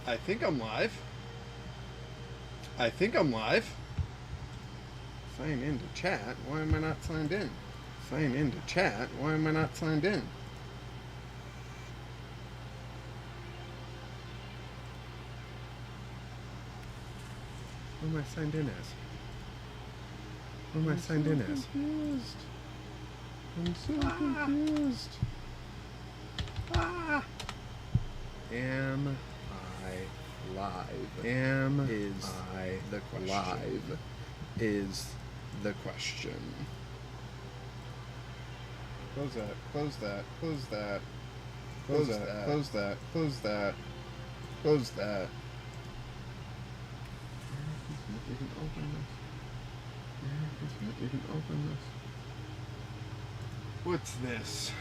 I think I'm live. I think I'm live. Sign into chat. Why am I not signed in? Sign into chat. Why am I not signed in? What am I signed in as? What am I signed in as? I'm so confused. Ah! Am I live? Am is I the question? Live is the question. Close that. Close that. Close that. Close that. Close that. Close that. Close that. You can open this. You can open this. What's this?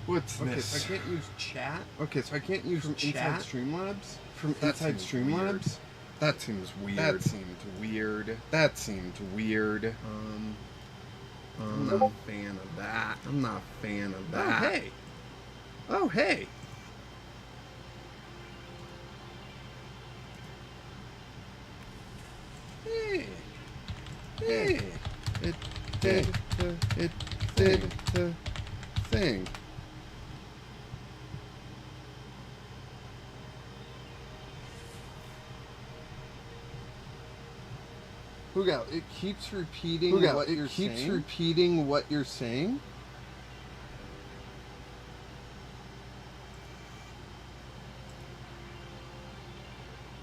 What's this? Okay, so I can't use chat. Okay, so I can't use from chat? Inside Streamlabs? From inside Streamlabs? That seems weird. That seemed weird. That seemed weird. I'm not a fan of that. I'm not a fan of that. Oh, hey. Oh, hey. Hey. Hey. It did the thing. Hugo, it keeps repeating what you're saying. It keeps repeating what you're saying.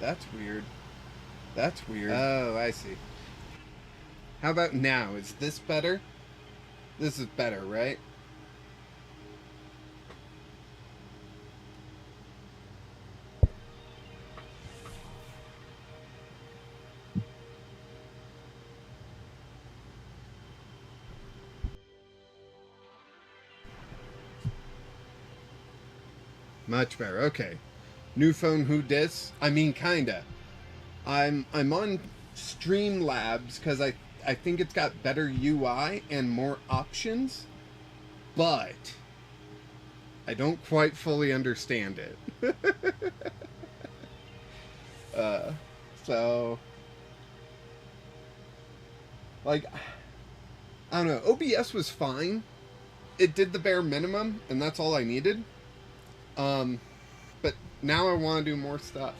That's weird. That's weird. Oh, I see. How about now? Is this better? This is better, right? Much better. Okay. New phone, who dis? I mean, kinda. I'm on Streamlabs because I think it's got better UI and more options, but I don't quite fully understand it. So, like, I don't know. OBS was fine. It did the bare minimum, and that's all I needed. But now I want to do more stuff.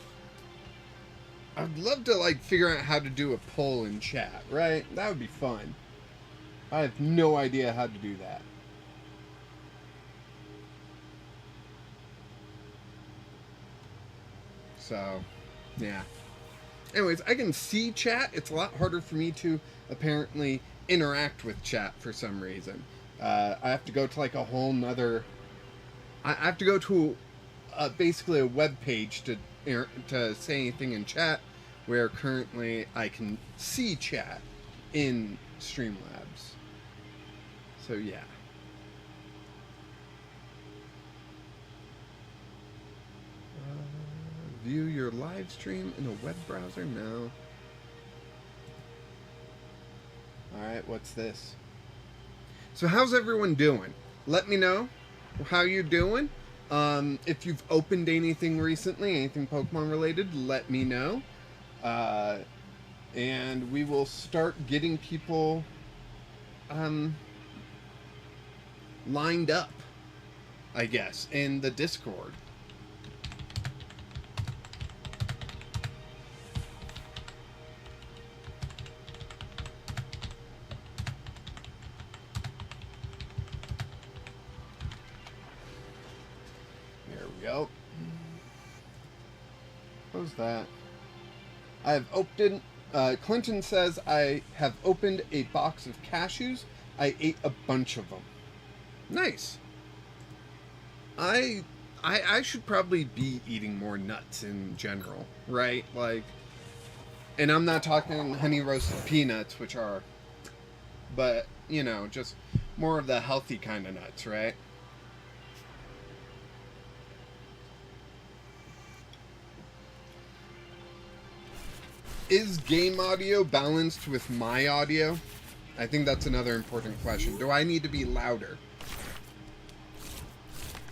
I'd love to, like, figure out how to do a poll in chat, right? That would be fun. I have no idea how to do that. So, yeah. Anyways, I can see chat. It's a lot harder for me to, apparently, interact with chat for some reason. I have to go to, like, a whole nother... I have to go to basically a web page to say anything in chat, where currently I can see chat in Streamlabs. So yeah. View your live stream in a web browser? No. Alright, what's this? So how's everyone doing? Let me know how you doing. If you've opened anything recently, anything Pokemon related, let me know. And we will start getting people lined up, I guess, in the Discord. Go. Close that. I have opened. Clinton says I have opened a box of cashews. I ate a bunch of them. Nice. I should probably be eating more nuts in general, right? Like, and I'm not talking honey roasted peanuts, which are, but you know, just more of the healthy kind of nuts, right? Is game audio balanced with my audio? I think that's another important question. Do I need to be louder?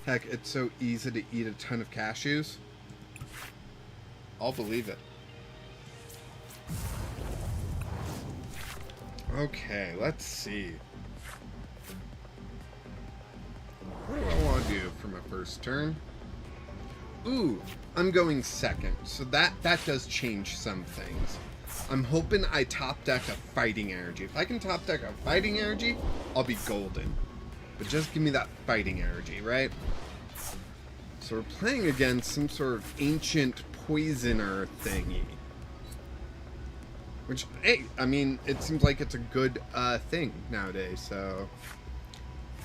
Heck, it's so easy to eat a ton of cashews. I'll believe it. Okay, let's see. What do I want to do for my first turn? Ooh, I'm going second, so that does change some things. I'm hoping I top deck a fighting energy. If I can top deck a fighting energy, I'll be golden. But just give me that fighting energy, right? So we're playing against some sort of ancient poisoner thingy. Which, hey, I mean, it seems like it's a good thing nowadays, so...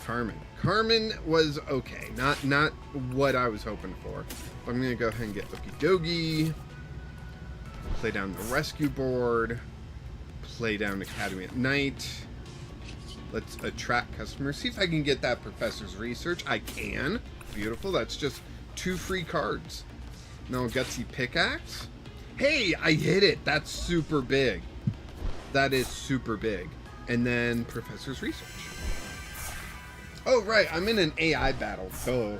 Carmen was okay. Not what I was hoping for. But I'm going to go ahead and get Okie Dokie. Play down the rescue board. Play down Academy at Night. Let's attract customers. See if I can get that Professor's Research. I can. Beautiful. That's just 2 free cards. Now Gutsy Pickaxe. Hey, I hit it. That's super big. That is super big. And then Professor's Research. Oh, right. I'm in an AI battle. Oh,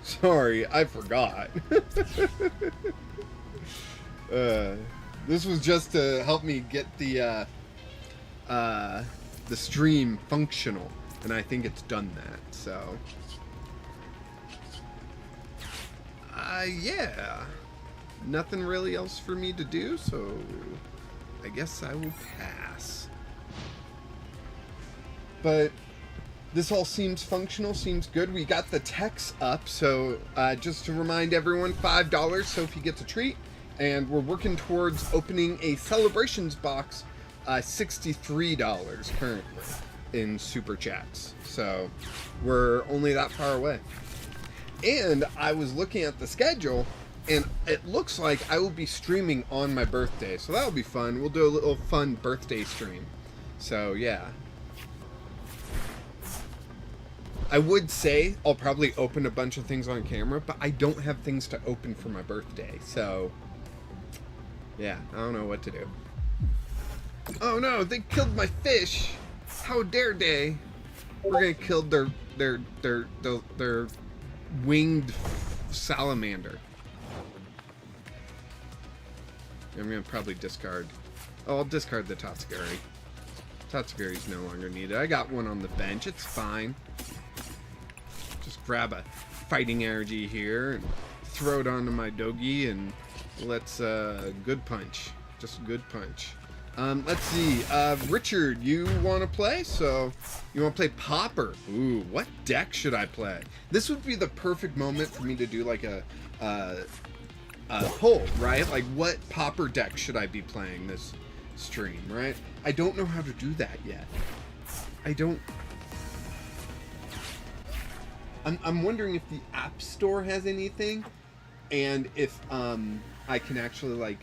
sorry. I forgot. This was just to help me get the stream functional. And I think it's done that. So, yeah. Nothing really else for me to do. So, I guess I will pass. But... this all seems functional, seems good. We got the text up, so just to remind everyone, $5 Sophie gets a treat. And we're working towards opening a Celebrations box, $63 currently in Super Chats. So we're only that far away. And I was looking at the schedule, and it looks like I will be streaming on my birthday. So that'll be fun. We'll do a little fun birthday stream. So, yeah. I would say I'll probably open a bunch of things on camera, but I don't have things to open for my birthday, so yeah, I don't know what to do. Oh no, they killed my fish! How dare they? We're gonna kill their winged salamander. I'm gonna probably discard. Oh, I'll discard the Tatsugiri. Tatsugiri's no longer needed. I got one on the bench, it's fine. Just grab a fighting energy here and throw it onto my Dogi and let's good punch. Just a good punch. Let's see. Richard, you want to play? So you want to play Popper? Ooh, what deck should I play? This would be the perfect moment for me to do like a poll, right? Like what Popper deck should I be playing this stream, right? I don't know how to do that yet. I'm wondering if the App Store has anything, and if I can actually like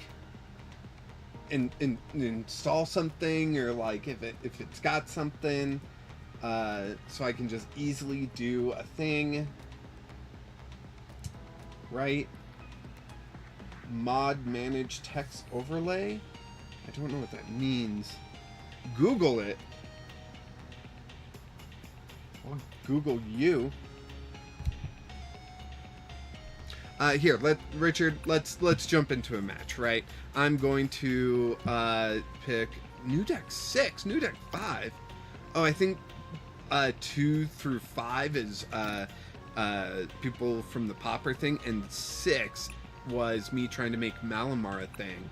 install something, or like if it's got something, so I can just easily do a thing, right? Mod manage text overlay. I don't know what that means. Google it. I'll Google you. Here, Richard, let's jump into a match, right? I'm going to pick new deck 6, new deck 5. Oh, I think 2 through 5 is people from the Popper thing, and 6 was me trying to make Malamar a thing.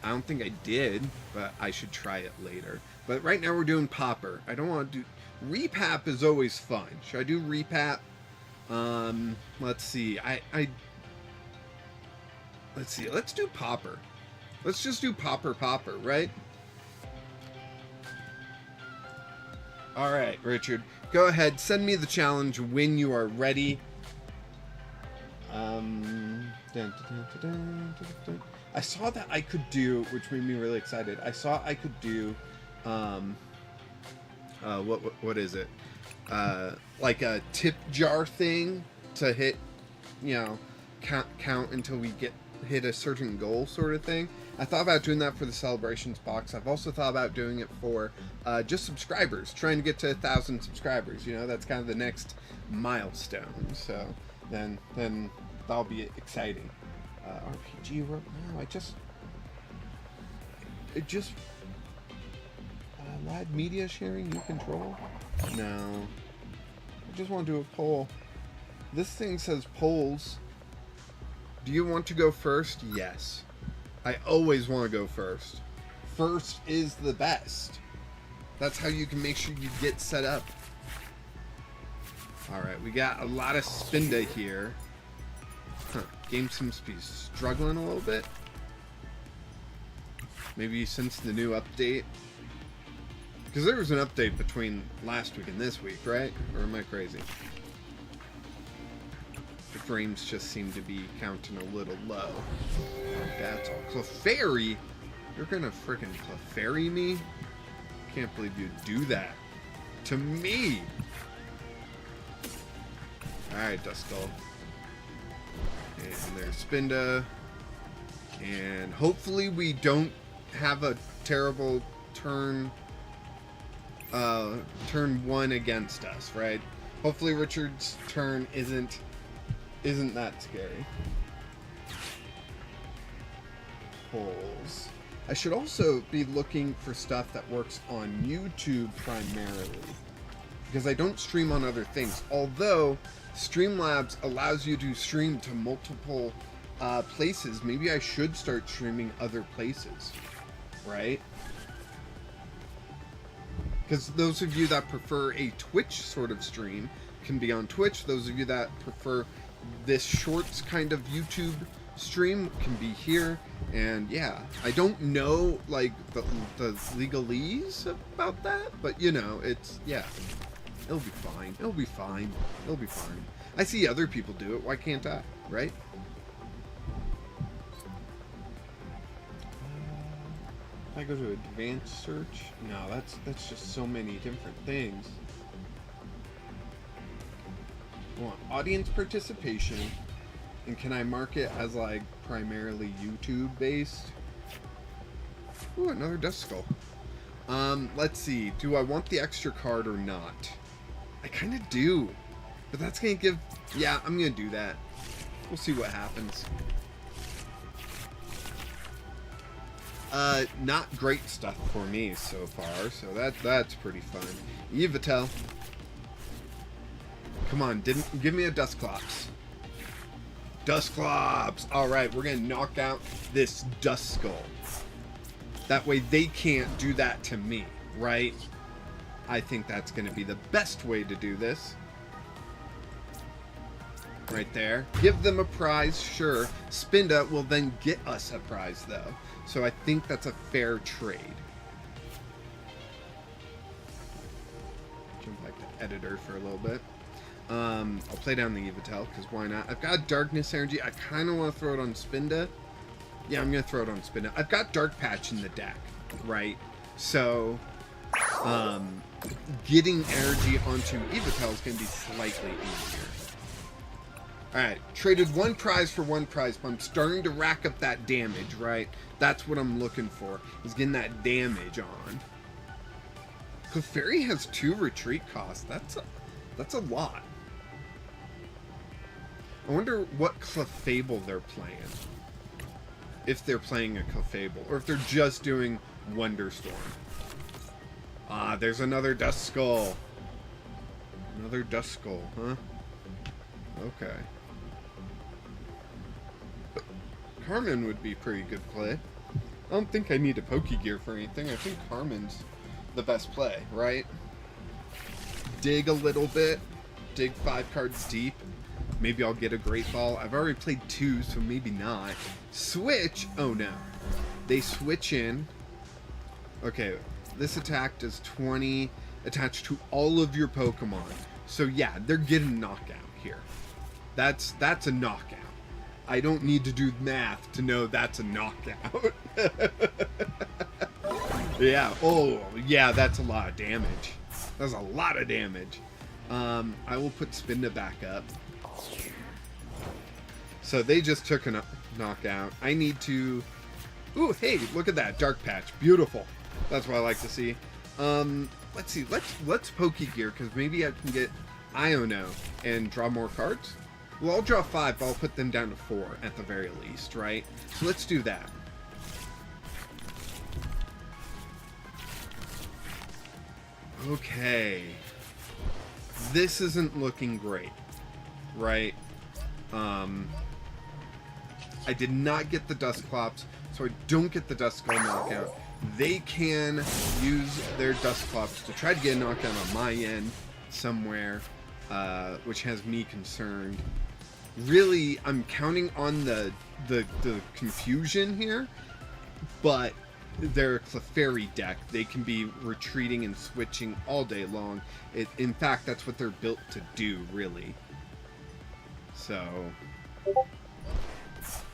I don't think I did, but I should try it later. But right now we're doing Popper. I don't want to do... Repap is always fun. Should I do Repap? Let's see. Let's see. Let's do Popper. Let's just do Popper, right? All right, Richard. Go ahead. Send me the challenge when you are ready. I saw that I could do, which made me really excited. I saw I could do, what is it? Like a tip jar thing to hit, you know, count until we hit a certain goal sort of thing. I thought about doing that for the Celebrations box. I've also thought about doing it for just subscribers, trying to get to 1,000 subscribers. You know, that's kind of the next milestone. So then that'll be exciting. RPG world. No, it just live media sharing you control. No, I just want to do a poll. This thing says polls. Do you want to go first? Yes. I always want to go first. First is the best. That's how you can make sure you get set up. Alright, we got a lot of Spinda here. Huh, game seems to be struggling a little bit. Maybe since the new update. Because there was an update between last week and this week, right? Or am I crazy? The frames just seem to be counting a little low. That's all. Clefairy? You're gonna frickin' Clefairy me? Can't believe you'd do that. To me! Alright, Duskull. And there's Spinda. And hopefully we don't have a terrible turn one against us, right? Hopefully Richard's turn isn't that scary. Polls. I should also be looking for stuff that works on YouTube primarily, because I don't stream on other things. Although Streamlabs allows you to stream to multiple places, maybe I should start streaming other places, right? Because those of you that prefer a Twitch sort of stream can be on Twitch. Those of you that prefer this shorts kind of YouTube stream can be here. And yeah, I don't know like the legalese about that, but you know, it's, yeah, it'll be fine. It'll be fine. It'll be fine. I see other people do it. Why can't I? Right? If I go to advanced search, no, that's just so many different things. I want audience participation, and can I mark it as like primarily YouTube based? Ooh, another Duskull. Let's see. Do I want the extra card or not? I kind of do, but that's gonna give. Yeah, I'm gonna do that. We'll see what happens. Not great stuff for me so far, so that's pretty fun. Yveltal. Come on, give me a Dusclops. Dusclops! Alright, we're gonna knock out this Duskull. That way they can't do that to me, right? I think that's gonna be the best way to do this. Right there. Give them a prize, sure. Spinda will then get us a prize, though. So I think that's a fair trade. Jump back to editor for a little bit. I'll play down the Yveltal, because why not? I've got Darkness Energy. I kind of want to throw it on Spinda. Yeah, I'm going to throw it on Spinda. I've got Dark Patch in the deck, right? So, getting energy onto Yveltal is going to be slightly easier. Alright, traded one prize for one prize, but I'm starting to rack up that damage, right? That's what I'm looking for, is getting that damage on. Clefairy has 2 retreat costs. That's a lot. I wonder what Clefable they're playing. If they're playing a Clefable, or if they're just doing Wonderstorm. Ah, there's another Duskull. Another Duskull, huh? Okay. Carmen would be pretty good play. I don't think I need a Pokegear for anything. I think Carmen's the best play, right? Dig a little bit. Dig 5 cards deep. Maybe I'll get a Great Ball. I've already played 2, so maybe not. Switch? Oh no. They switch in. Okay, this attack does 20 attached to all of your Pokemon. So yeah, they're getting knockout here. That's a knockout. I don't need to do math to know that's a knockout. Yeah, oh, yeah, that's a lot of damage. That's a lot of damage. I will put Spinda back up. So they just took a knockout. I need to... Ooh, hey, look at that. Dark Patch. Beautiful. That's what I like to see. Let's see. Let's Pokegear, because maybe I can get Iono and draw more cards. Well, I'll draw 5, but I'll put them down to 4 at the very least, right? So let's do that. Okay. This isn't looking great, right? I did not get the Dusclops, so I don't get the Duskull knockout. They can use their Dusclops to try to get a knockout on my end somewhere, which has me concerned. Really, I'm counting on the confusion here, but they're a Clefairy deck. They can be retreating and switching all day long. In fact, that's what they're built to do, really. So,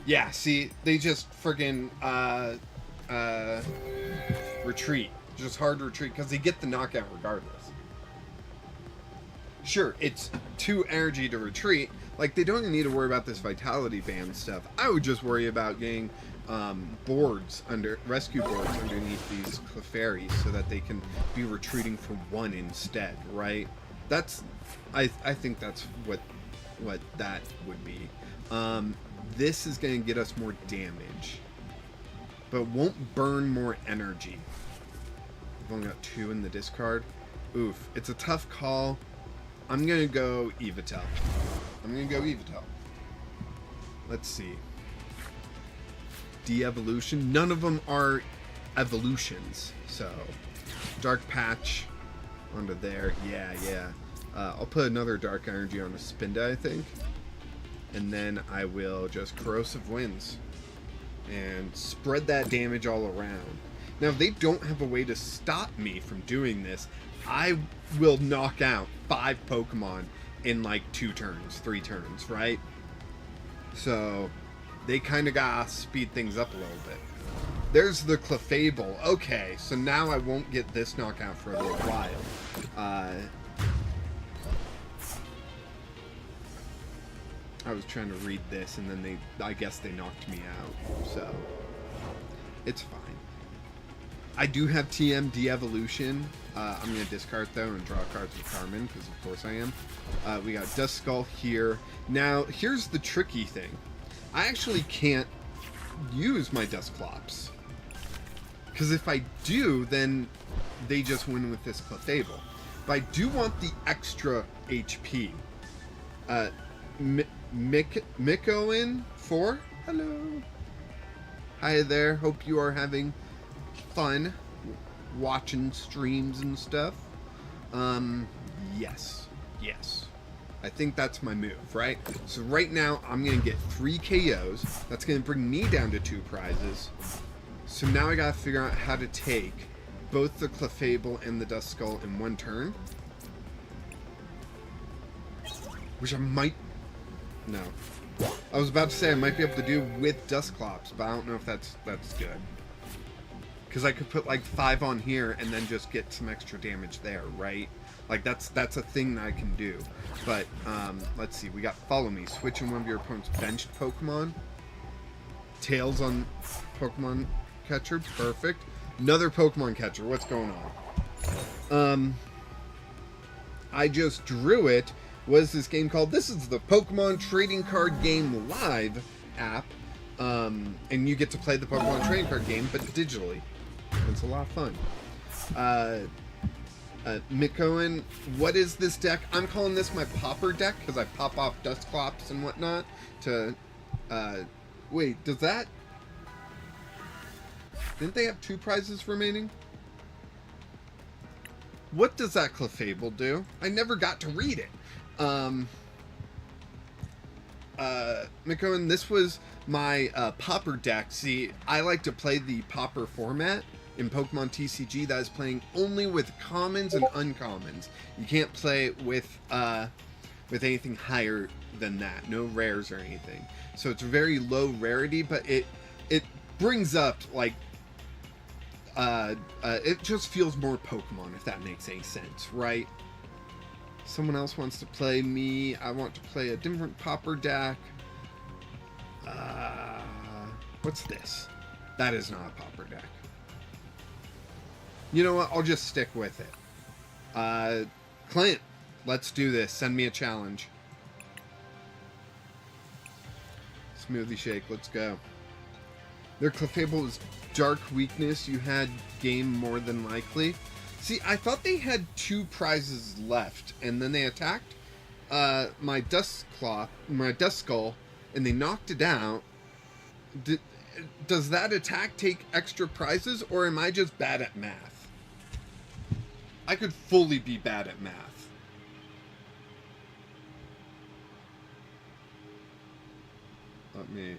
yeah, see, they just friggin' retreat. Just hard retreat, because they get the knockout regardless. Sure, it's 2 energy to retreat. Like, they don't even need to worry about this Vitality Band stuff. I would just worry about getting rescue boards underneath these Clefairies so that they can be retreating for 1 instead, right? I think that's what that would be. This is going to get us more damage, but won't burn more energy. I've only got 2 in the discard. Oof, it's a tough call. I'm going to go Yveltal. Let's see. De-evolution. None of them are evolutions. So, Dark Patch onto there. Yeah. I'll put another Dark Energy on a Spinda, I think. And then I will just Corrosive Winds and spread that damage all around. Now, if they don't have a way to stop me from doing this, I will knock out 5 Pokemon in like 2 turns, 3 turns, right? So they kind of gotta speed things up a little bit. There's the Clefable. Okay, so now I won't get this knockout for a little while. I was trying to read this, and then I guess they knocked me out, so it's fine. I do have TM De-Evolution. I'm going to discard, though, and draw cards with Carmen, because of course I am. We got Duskull here. Now, here's the tricky thing. I actually can't use my Dusclops, because if I do, then they just win with this Clefable. But I do want the extra HP. Mikoin 4? Hello. Hi there. Hope you are having fun watching streams and stuff. Yes. I think that's my move, right? So right now, I'm going to get 3 KOs. That's going to bring me down to 2 prizes. So now I got to figure out how to take both the Clefable and the Duskull in 1 turn. Which I might... No. I was about to say I might be able to do with Dusclops, but I don't know if that's good. Because I could put like 5 on here and then just get some extra damage there, right? Like that's a thing that I can do. But let's see, we got Follow Me. Switch in one of your opponent's benched Pokemon. Tails on Pokemon Catcher, perfect. Another Pokemon Catcher, what's going on? I just drew it. What is this game called? This is the Pokemon Trading Card Game Live app. And you get to play the Pokemon Trading Card game, but digitally. It's a lot of fun. Mikoin, what is this deck? I'm calling this my popper deck, because I pop off Dusclops and whatnot to... wait, does that... Didn't they have 2 prizes remaining? What does that Clefable do? I never got to read it. Mikoin, this was my popper deck. See, I like to play the popper format in Pokemon TCG. That is playing only with commons and uncommons. You can't play with anything higher than that. No rares or anything. So it's very low rarity, but it brings up like it just feels more Pokemon, if that makes any sense, right? Someone else wants to play me. I want to play a different popper deck. What's this? That is not a popper deck. You know what? I'll just stick with it. Clint, let's do this. Send me a challenge. Smoothie shake. Let's go. Their Clefable was dark weakness. You had game more than likely. See, I thought they had 2 prizes left, and then they attacked my Dust Skull, and they knocked it out. Does that attack take extra prizes, or am I just bad at math? I could fully be bad at math. Let me...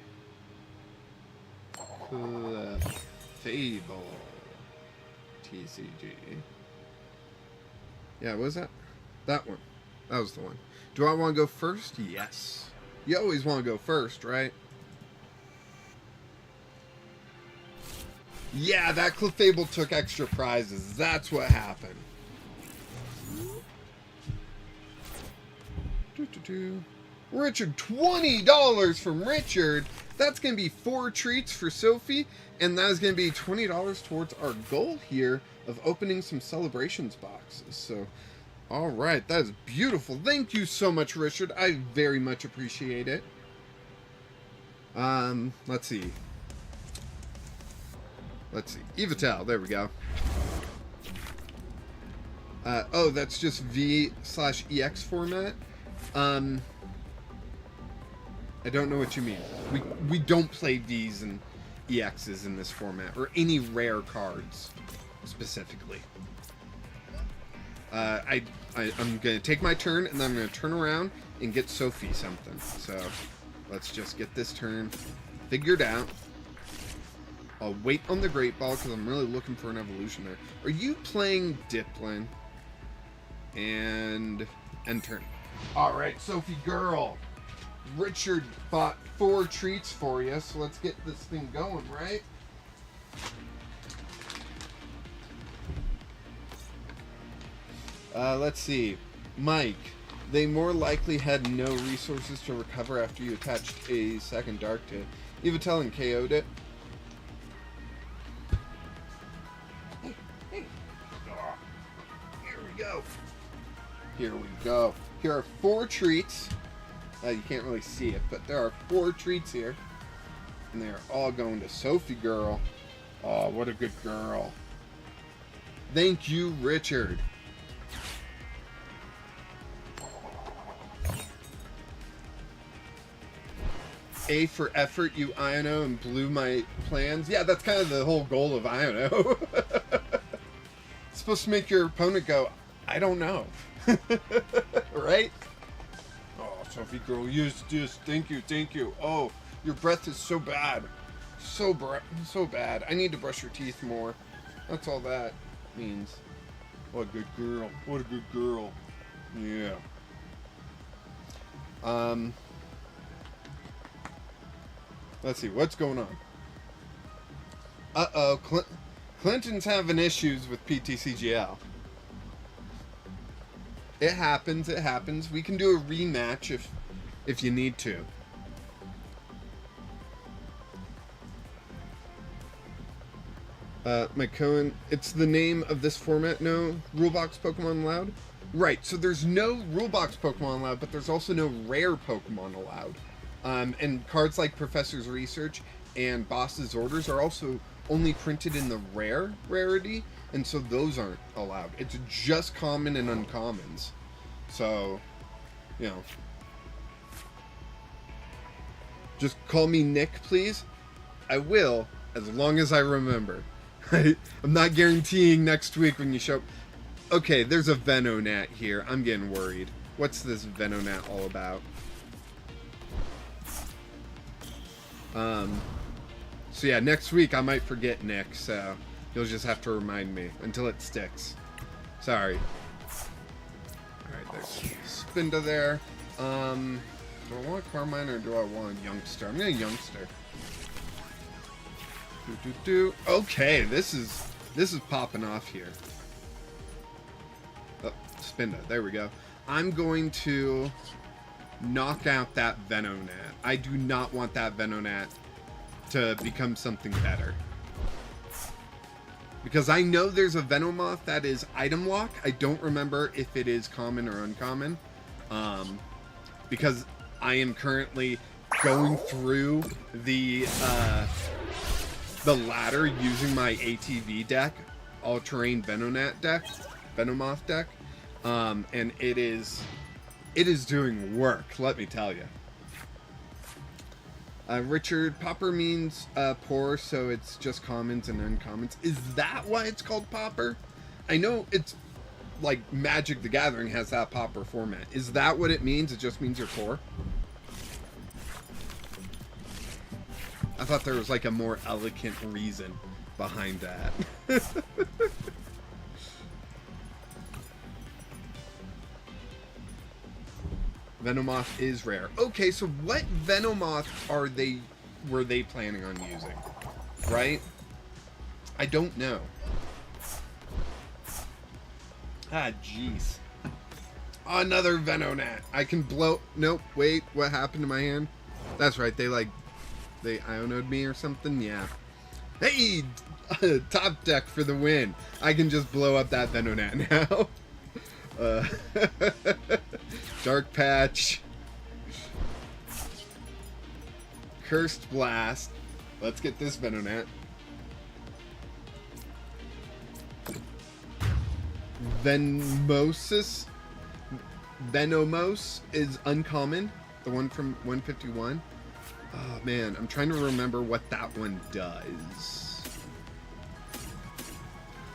Fable. TCG. Yeah, what was that? That one. That was the one. Do I want to go first? Yes. You always want to go first, right? Yeah, that Clefable took extra prizes. That's what happened. Richard, $20 from Richard. That's going to be 4 treats for Sophie, and that is going to be $20 towards our goal here of opening some celebrations boxes. So, all right, that is beautiful. Thank you so much, Richard. I very much appreciate it. Let's see. Evital, there we go. Oh, that's just V/EX format. I don't know what you mean. We don't play V's and EXs in this format, or any rare cards, specifically. I'm gonna take my turn, and then I'm gonna turn around and get Sophie something. So, let's just get this turn figured out. I'll wait on the Great Ball, because I'm really looking for an evolution there. Are you playing Diplin? And end turn. Alright, Sophie girl. Richard bought 4 treats for you, so let's get this thing going, right? Let's see. Mike, they more likely had no resources to recover after you attached a second Dark to Evital and KO'd it. Hey. Oh, here we go. Here we go. Here are 4 treats. You can't really see it, but there are 4 treats here. And they are all going to Sophie girl. Oh, what a good girl. Thank you, Richard. A for effort, you Iono, and blew my plans. Yeah, that's kind of the whole goal of Iono. It's supposed to make your opponent go, I don't know. Right? Oh, Sophie girl, use this. Thank you. Oh, your breath is so bad. So bad. I need to brush your teeth more. That's all that means. What a good girl. What a good girl. Yeah. Let's see, what's going on? Uh-oh, Clinton's having issues with PTCGL. It happens. We can do a rematch if you need to. McCohen, it's the name of this format, no Rulebox Pokemon allowed? Right, so there's no Rulebox Pokemon allowed, but there's also no rare Pokemon allowed. And cards like Professor's Research and Boss's Orders are also only printed in the rare rarity, and so those aren't allowed. It's just common and uncommons. So, you know. Just call me Nick, please. I will, as long as I remember. I'm not guaranteeing next week when you show up. Okay, there's a Venonat here. I'm getting worried. What's this Venonat all about? So yeah, next week I might forget Nick, so you'll just have to remind me until it sticks. Sorry. Alright, there's Spinda there. Do I want Carmine or do I want Youngster? I'm gonna Youngster. Okay, this is popping off here. Oh, Spinda, there we go. I'm going to knock out that Venonat. I do not want that Venonat to become something better. Because I know there's a Venomoth that is item lock. I don't remember if it is common or uncommon. Because I am currently going through the ladder using my ATV deck, all-terrain Venomoth deck, and it is doing work, let me tell you. Richard, Pauper means poor, so it's just commons and uncommons. Is that why it's called Pauper? I know it's like Magic the Gathering has that Pauper format. Is that what it means? It just means you're poor? I thought there was like a more elegant reason behind that. Venomoth is rare. Okay, so what Venomoth were they planning on using? Right? I don't know. Ah, jeez. Another Venonat. I can blow... Nope, wait, what happened to my hand? That's right, they Ionoed me or something? Yeah. Hey! Top deck for the win. I can just blow up that Venonat now. Dark Patch. Cursed Blast. Let's get this Venonat. Venomos is uncommon. The one from 151. Oh man, I'm trying to remember what that one does.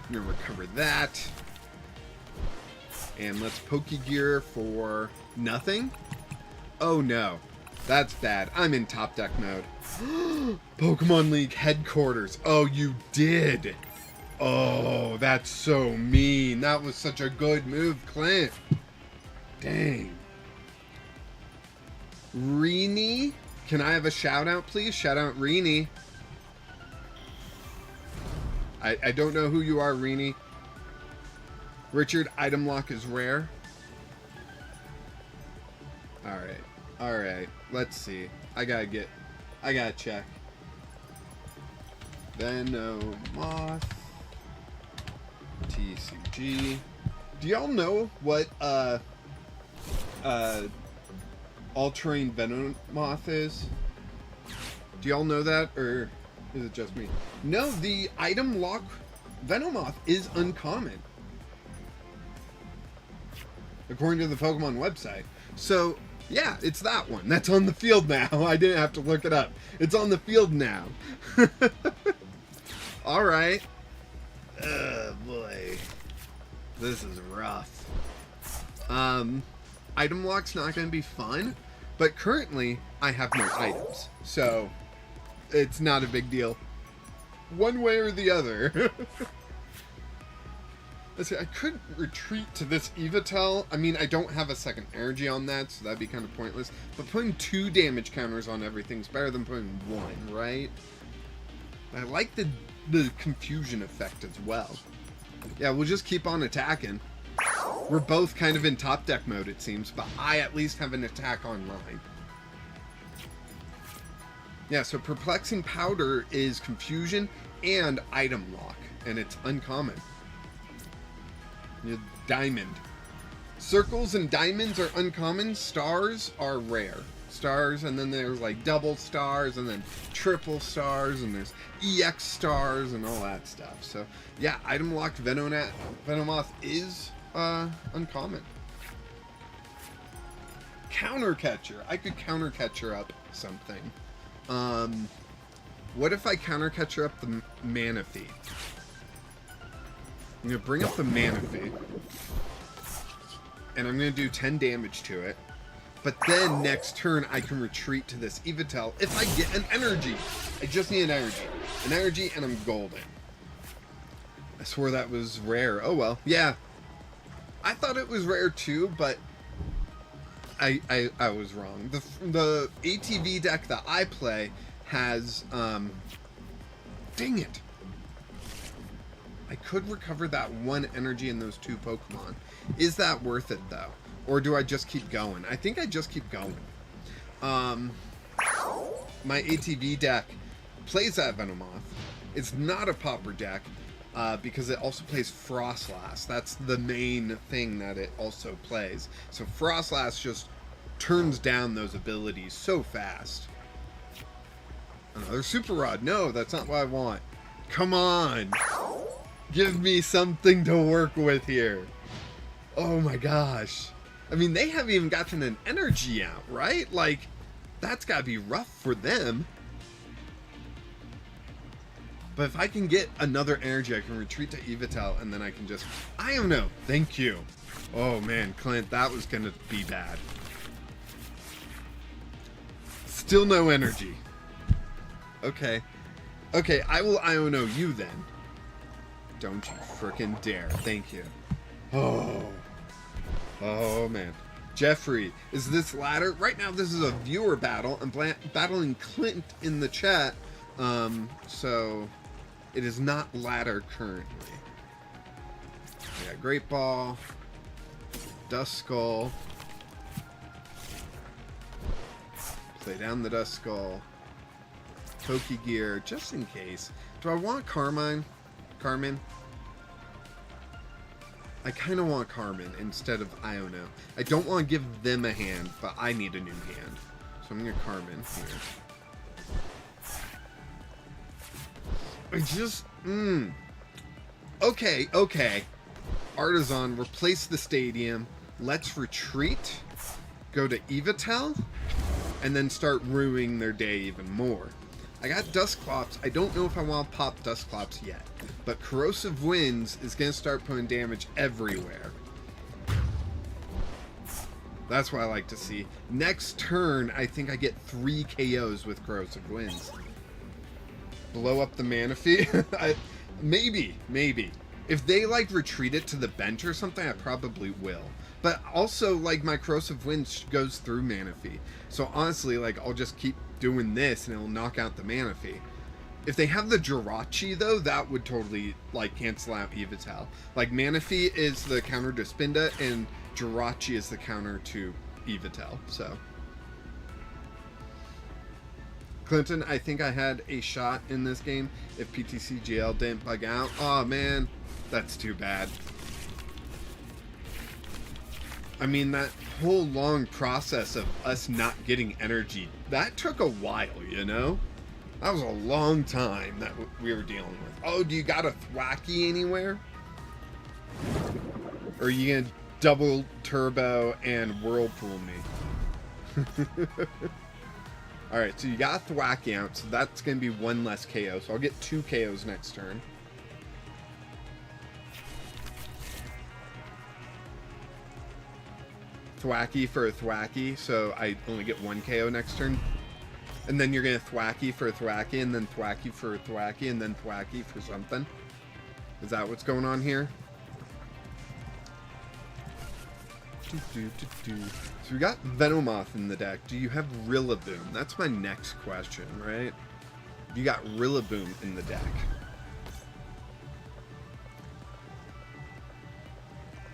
I'm gonna recover that. And let's Pokegear for nothing. Oh no, that's bad. I'm in top deck mode. Pokemon League headquarters. Oh, you did. Oh, that's so mean. That was such a good move, Clint. Dang. Reenie, can I have a shout out, please? Shout out Reenie. I don't know who you are, Reenie. Richard, item lock is rare. Alright. Let's see. I gotta check. Venomoth. TCG. Do y'all know what all-terrain Venomoth is? Do y'all know that, or is it just me? No, the item lock Venomoth is uncommon, according to the Pokemon website. So, yeah, it's that one. That's on the field now. I didn't have to look it up. It's on the field now. Alright. Oh, boy. This is rough. Item lock's not going to be fun, but currently I have no items. So, it's not a big deal. One way or the other. Let's see, I could retreat to this Evitel. I mean, I don't have a second energy on that, so that'd be kind of pointless. But putting 2 damage counters on everything's better than putting 1, right? I like the confusion effect as well. Yeah, we'll just keep on attacking. We're both kind of in top deck mode, it seems, but I at least have an attack online. Yeah, so Perplexing Powder is confusion and item lock, and it's uncommon. Diamond. Circles and diamonds are uncommon. Stars are rare. Stars, and then there's like double stars, and then triple stars, and there's EX stars, and all that stuff. So, yeah, item locked Venomoth is uncommon. Counter Catcher. I could Counter Catcher up something. What if I Counter Catcher up the Manaphy? I'm going to bring up the Manaphy, and I'm going to do 10 damage to it, but then next turn I can retreat to this Evitel if I get an energy. I just need an energy, and I'm golden. I swore that was rare. Oh well, yeah. I thought it was rare too, but I was wrong. The ATV deck that I play has, dang it. I could recover that 1 energy in those 2 Pokemon. Is that worth it, though? Or do I just keep going? I think I just keep going. My ATV deck plays that Venomoth. It's not a Pauper deck, because it also plays Frostlass. That's the main thing that it also plays. So Frostlass just turns down those abilities so fast. Another super rod. No, that's not what I want. Come on. Give me something to work with here. Oh my gosh. I mean, they haven't even gotten an energy out, right? Like, that's gotta be rough for them. But if I can get another energy, I can retreat to Evitel, and then I can just... I don't know. Thank you. Oh man, Clint, that was gonna be bad. Still no energy. Okay. Okay, I will Iono you then. Don't you frickin' dare. Thank you. Oh. Oh, man. Jeffrey, is this ladder? Right now, this is a viewer battle. I'm battling Clint in the chat. So it is not ladder currently. Yeah, Great Ball. Dust Skull. Play down the Dust Skull. Toki Gear, just in case. Do I want Carmine? Carmen? I kind of want Carmen instead of Iono. I don't want to give them a hand, but I need a new hand. So I'm going to Carmen here. I just... Okay, okay. Artisan, replace the stadium. Let's retreat. Go to Evitel. And then start ruining their day even more. I got Dustclops. I don't know if I want to pop Dustclops yet. But Corrosive Winds is going to start putting damage everywhere. That's what I like to see. Next turn, I think I get 3 KOs with Corrosive Winds. Blow up the Manaphy? Maybe. If they, like, retreat it to the bench or something, I probably will. But also, like, my Corrosive Winds goes through Manaphy. So honestly, like, I'll just keep doing this and it'll knock out the Manaphy. If they have the Jirachi, though, that would totally, like, cancel out Evitel. Like, Manaphy is the counter to Spinda, and Jirachi is the counter to Evitel, so. Clinton, I think I had a shot in this game if PTCGL didn't bug out. Oh man, that's too bad. I mean, that whole long process of us not getting energy, that took a while, you know? That was a long time that we were dealing with. Oh, do you got a Thwacky anywhere? Or are you gonna double turbo and whirlpool me? Alright, so you got Thwacky out, so that's gonna be 1 less KO. So I'll get 2 KOs next turn. Thwacky for a Thwacky, so I only get 1 KO next turn. And then you're going to Thwacky for a Thwacky, and then Thwacky for a Thwacky, and then Thwacky for something. Is that what's going on here? So we got Venomoth in the deck. Do you have Rillaboom? That's my next question, right? You got Rillaboom in the deck.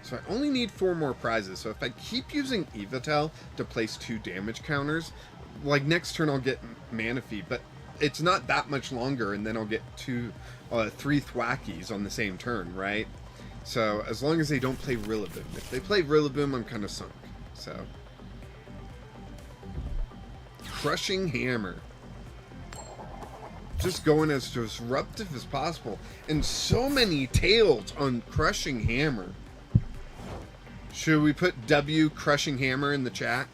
So I only need 4 more prizes. So if I keep using Evitel to place 2 damage counters, like next turn I'll get Manaphy, but it's not that much longer, and then I'll get 3 Thwackies on the same turn, right? So as long as they don't play Rillaboom. If they play Rillaboom, I'm kind of sunk. So Crushing Hammer. Just going as disruptive as possible. And so many tails on Crushing Hammer. Should we put W Crushing Hammer in the chat?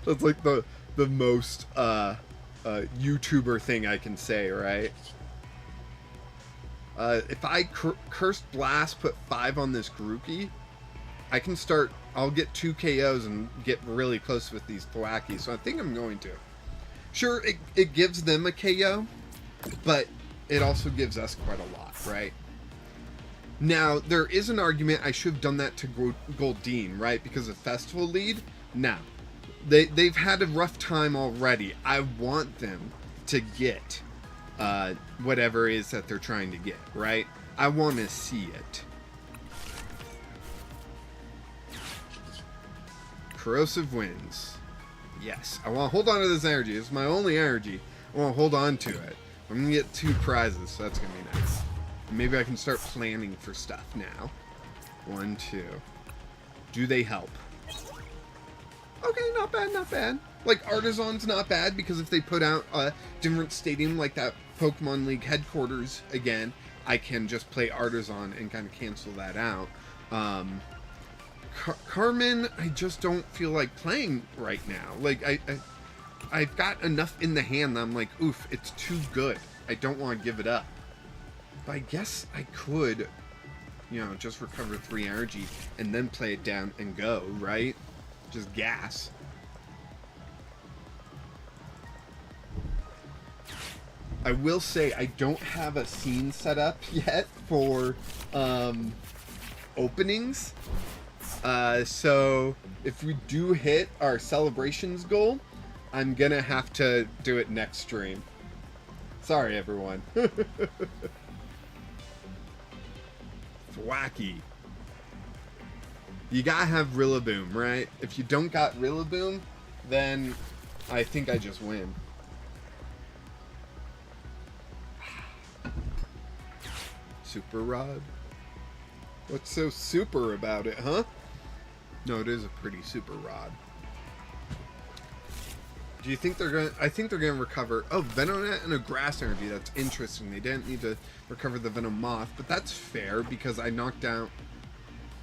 That's like the most YouTuber thing I can say, right? If I Cursed Blast, put 5 on this Grookey, I can start, I'll get 2 KOs and get really close with these Thwackies, so I think I'm going to. Sure, it gives them a KO, but it also gives us quite a lot, right? Now, there is an argument I should have done that to Goldeen, right? Because of Festival Lead? Now, they've had a rough time already. I want them to get whatever it is that they're trying to get, right? I want to see it. Corrosive Winds. Yes, I want to hold on to this energy. It's my only energy. I want to hold on to it. I'm going to get 2 prizes, so that's going to be nice. Maybe I can start planning for stuff now. 1, 2. Do they help? Okay, not bad, not bad. Like, Artisan's not bad, because if they put out a different stadium like that Pokemon League headquarters again, I can just play Artisan and kind of cancel that out. Carmen, I just don't feel like playing right now. Like, I've got enough in the hand that I'm like, oof, it's too good. I don't want to give it up. But I guess I could, you know, just recover 3 energy and then play it down and go, right? Just gas. I will say I don't have a scene set up yet for openings. So if we do hit our celebrations goal, I'm gonna have to do it next stream. Sorry, everyone. Wacky. You gotta have Rillaboom, right? If you don't got Rillaboom, then I think I just win. Super Rod? What's so super about it, huh? No, it is a pretty super rod. Do you think they're gonna... I think they're gonna recover... Oh, Venonat and a Grass Energy. That's interesting. They didn't need to recover the Venomoth, but that's fair because I knocked out...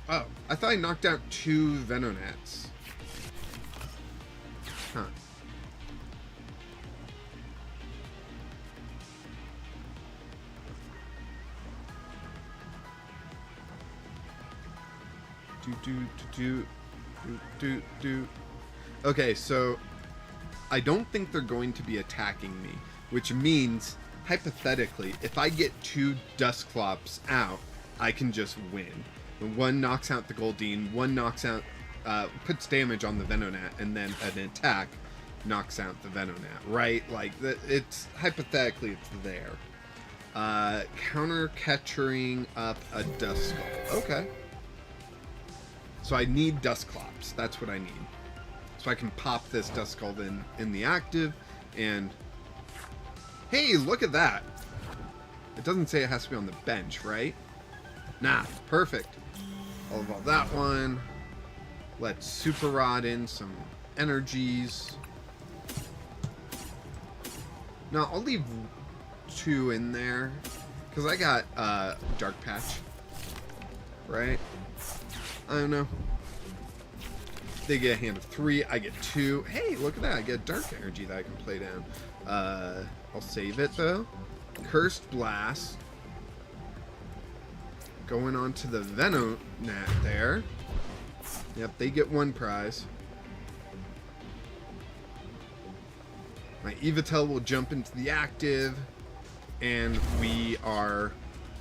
Oh, I thought I knocked out 2 Venonats. Huh. Okay, so I don't think they're going to be attacking me, which means hypothetically, if I get 2 Dusclops out, I can just win. One knocks out the Goldeen, one knocks out, puts damage on the Venonat, and then an attack knocks out the Venonat, right? Like, it's hypothetically it's there. Counter catching up a Duskull. Okay. So I need Dusclops. That's what I need. So I can pop this Duskull in the active, and... Hey, look at that! It doesn't say it has to be on the bench, right? Nah, perfect. I'll evolve that one. Let's Super Rod in some energies. No, I'll leave 2 in there, because I got Dark Patch, right? I don't know. They get a hand of 3. I get 2. Hey, look at that. I get Dark Energy that I can play down. I'll save it, though. Cursed Blast. Going on to the Venonat there. Yep, they get 1 prize. My Evitel will jump into the active. And we are...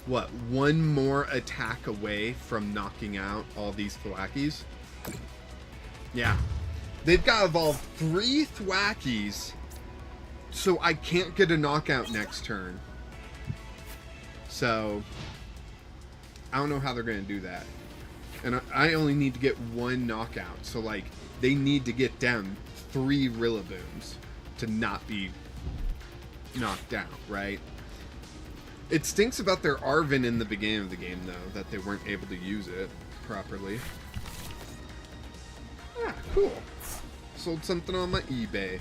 what, 1 more attack away from knocking out all these Thwackies? Yeah. They've got to evolve 3 Thwackies, so I can't get a knockout next turn. So, I don't know how they're going to do that. And I only need to get 1 knockout, so, like, they need to get down 3 Rillabooms to not be knocked out, right? It stinks about their Arven in the beginning of the game, though, that they weren't able to use it properly. Ah, cool. Sold something on my eBay.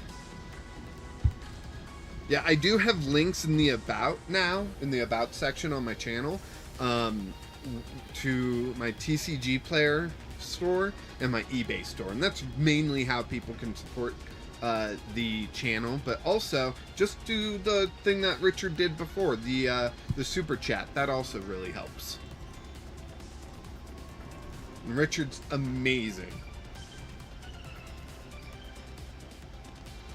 Yeah, I do have links in the About now, in the About section on my channel, to my TCG player store and my eBay store. And that's mainly how people can support the channel, but also just do the thing that Richard did before, the super chat. That also really helps. And Richard's amazing.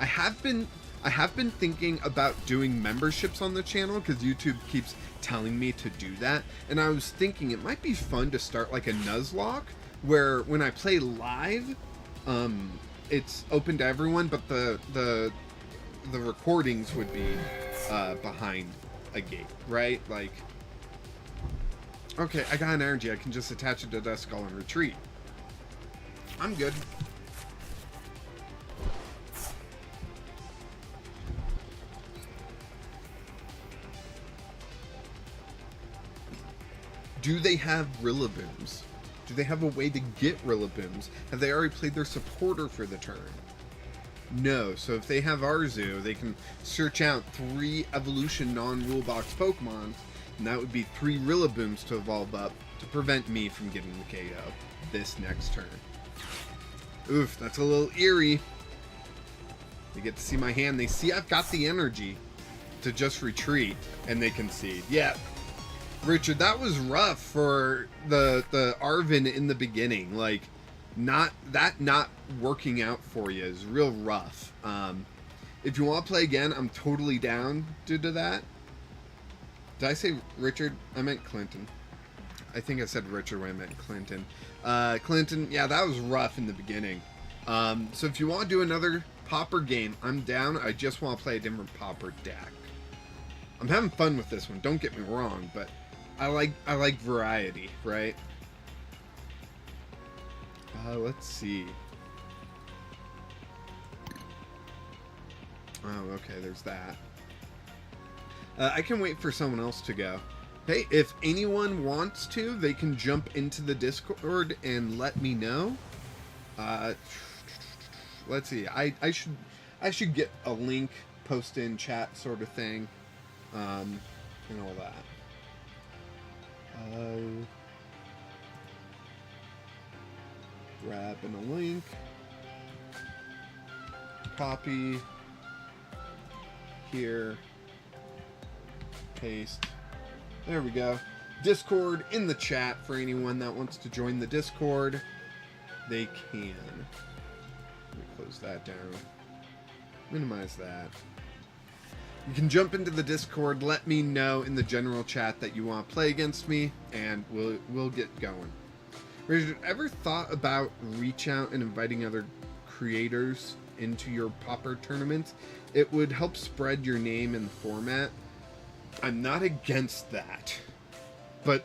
I have been thinking about doing memberships on the channel because YouTube keeps telling me to do that, and I was thinking it might be fun to start like a Nuzlocke where when I play live, it's open to everyone, but the recordings would be behind a gate, right? Like, okay, I got an energy. I can just attach it to Duskull and retreat. I'm good. Do they have Rillabooms? Do they have a way to get Rillaboom's? Have they already played their supporter for the turn? No. So if they have Arzu, they can search out 3 evolution non-rule box Pokemon, and that would be 3 Rillaboom's to evolve up to prevent me from getting the KO this next turn. Oof, that's a little eerie. They get to see my hand. They see I've got the energy to just retreat, and they concede. Yeah, Richard, that was rough for the Arvin in the beginning. Like, not working out for you is real rough. If you want to play again, I'm totally down due to that. Did I say Richard? I meant Clinton. I think I said Richard when I meant Clinton. Clinton, yeah, that was rough in the beginning. So if you want to do another Popper game, I'm down. I just want to play a different Popper deck. I'm having fun with this one, don't get me wrong, but I like variety, right? Let's see. Oh, okay, there's that. I can wait for someone else to go. Hey, if anyone wants to, they can jump into the Discord and let me know. Let's see. I should get a link, post in chat sort of thing, and all that. Grabbing a link. Copy. Here. Paste. There we go. Discord in the chat for anyone that wants to join the Discord. They can. Let me close that down. Minimize that. You can jump into the Discord, let me know in the general chat that you want to play against me, and we'll get going. Richard, ever thought about reach out and inviting other creators into your Popper tournaments? It would help spread your name in the format. I'm not against that, but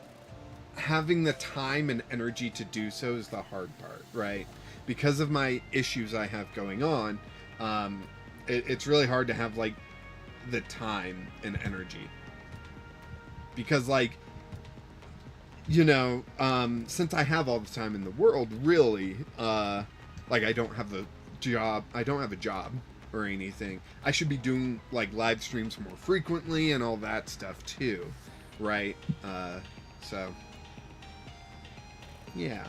having the time and energy to do so is the hard part, right? Because of my issues I have going on, it's really hard to have, like, the time and energy. Because, like, you know, since I have all the time in the world, really, like, I don't have a job or anything. I should be doing, like, live streams more frequently and all that stuff too, right? So yeah,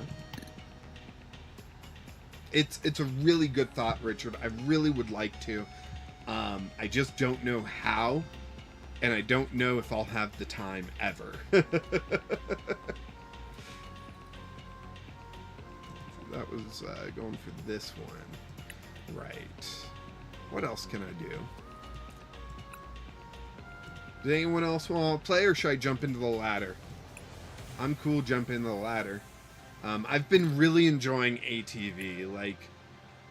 it's a really good thought, Richard. I really would like to. I just don't know how, and I don't know if I'll have the time ever. That was going for this one, right? What else can I do? Does anyone else want to play, or should I jump into the ladder? I'm cool jumping into the ladder. I've been really enjoying ATV. Like,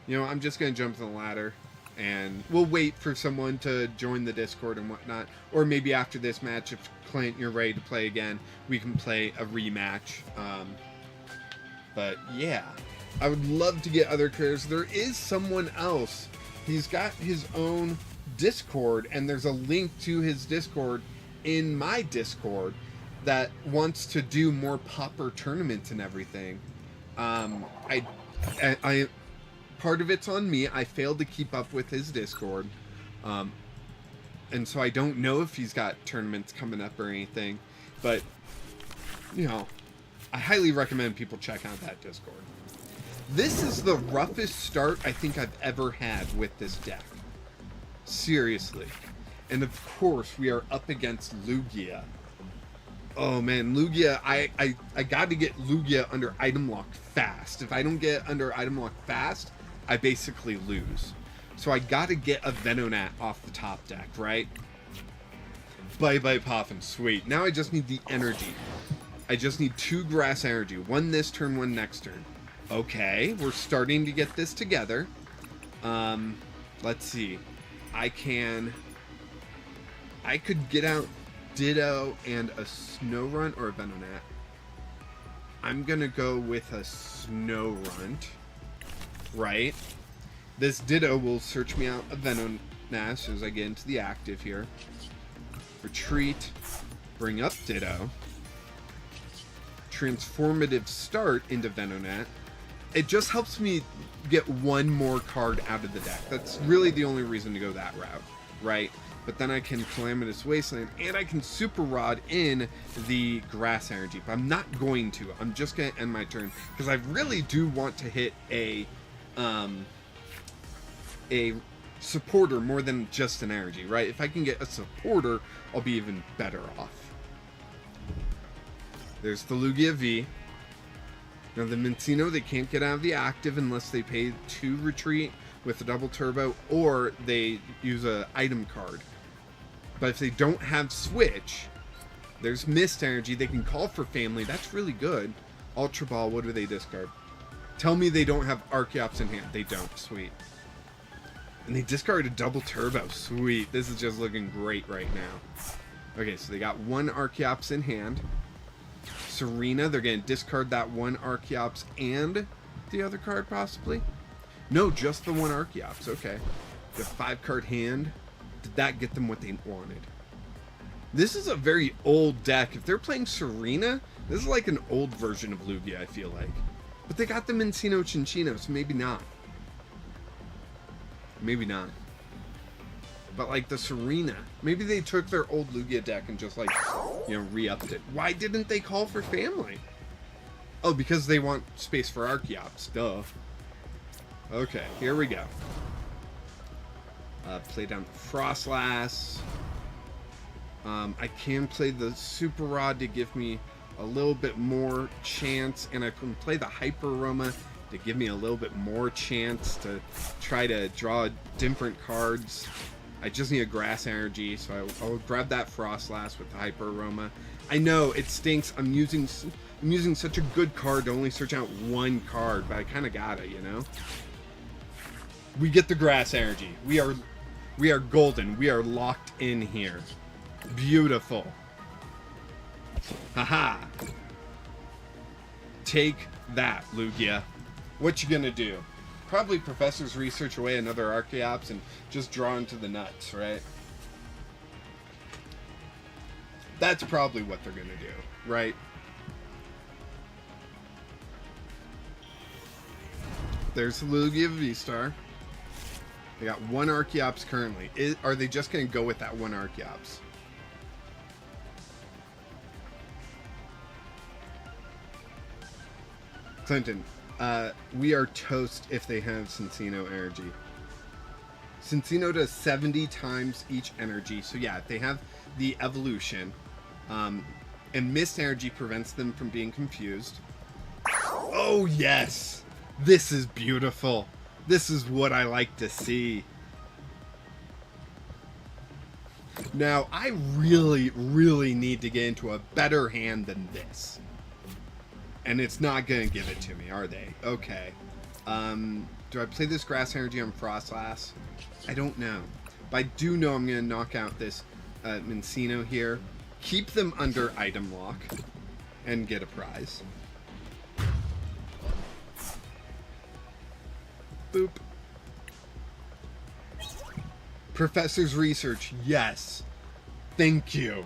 you know, I'm just going to jump to the ladder, and we'll wait for someone to join the Discord and whatnot. Or maybe after this match, if Clint, you're ready to play again, we can play a rematch. But yeah, I would love to get other creators. There is someone else. He's got his own Discord, and there's a link to his Discord in my Discord that wants to do more Popper tournaments and everything. I part of it's on me. I failed to keep up with his Discord, and so I don't know if he's got tournaments coming up or anything. But you know, I highly recommend people check out that Discord. This is the roughest start I think I've ever had with this deck. Seriously. And of course, we are up against Lugia. Oh man, Lugia, I got to get Lugia under item lock fast. If I don't get under item lock fast, I basically lose. So I got to get a Venonat off the top deck, right? Bye-bye Poffin, sweet. Now I just need the energy. I just need 2 grass energy. One this turn, one next turn. Okay, we're starting to get this together. Let's see. I could get out Ditto and a Snorunt or a Venonat. I'm gonna go with a Snorunt, right? This Ditto will search me out a Venonat as soon as I get into the active here. Retreat, bring up Ditto. transformative start into Venonat, it just helps me get one more card out of the deck. That's really the only reason to go that route, right? But then I can Calamitous Wasteland, and I can Super Rod in the Grass Energy. But I'm not going to. I'm just going to end my turn, because I really do want to hit a supporter more than just an energy, right? If I can get a supporter, I'll be even better off. There's the Lugia V. Now the Minccino, they can't get out of the active unless they pay 2 retreat with a double turbo, or they use a item card. But if they don't have switch, there's Mist Energy. They can call for family. That's really good. Ultra Ball, what do they discard? Tell me they don't have Archeops in hand. They don't. Sweet. And they discard a double turbo. Sweet. This is just looking great right now. Okay, so they got 1 Archeops in hand. Serena, they're going to discard that 1 Archeops and the other card, possibly? No, just the 1 Archeops. Okay. The 5-card hand. Did that get them what they wanted? This is a very old deck. If they're playing Serena, this is like an old version of Lugia, I feel like. But they got the Minccino Cinccino, so maybe not. Maybe not. But like the Serena, maybe they took their old Lugia deck and just like, you know, re-upped it. Why didn't they call for family? Oh, because they want space for Archeops. Duh. Okay, here we go. Play down the Frostlass. I can play the Super Rod to give me a little bit more chance, and I can play the Hyper Aroma to give me a little bit more chance to try to draw different cards. I just need a Grass Energy, so I'll grab that Frostlass with the Hyper Aroma. I know it stinks. I'm using such a good card to only search out 1 card, but I kind of gotta, you know. We get the Grass Energy. We are golden. We are locked in here. Beautiful. Haha. Take that, Lugia. What you gonna do? Probably Professor's Research away another Archeops and just draw into the nuts, right? That's probably what they're gonna do, right? There's the Lugia V-Star. They got 1 Archeops currently. Are they just gonna go with that 1 Archeops? Clinton, we are toast if they have Cinccino energy. Cinccino does 70 times each energy, so yeah, if they have the evolution, and Mist Energy prevents them from being confused. Oh yes! This is beautiful. This is what I like to see. Now, I really, really need to get into a better hand than this. And it's not going to give it to me, are they? Okay. Do I play this Grass Energy on Frostlass? I don't know. But I do know I'm going to knock out this Minccino here. Keep them under item lock. And get a prize. Boop. Professor's Research. Yes. Thank you.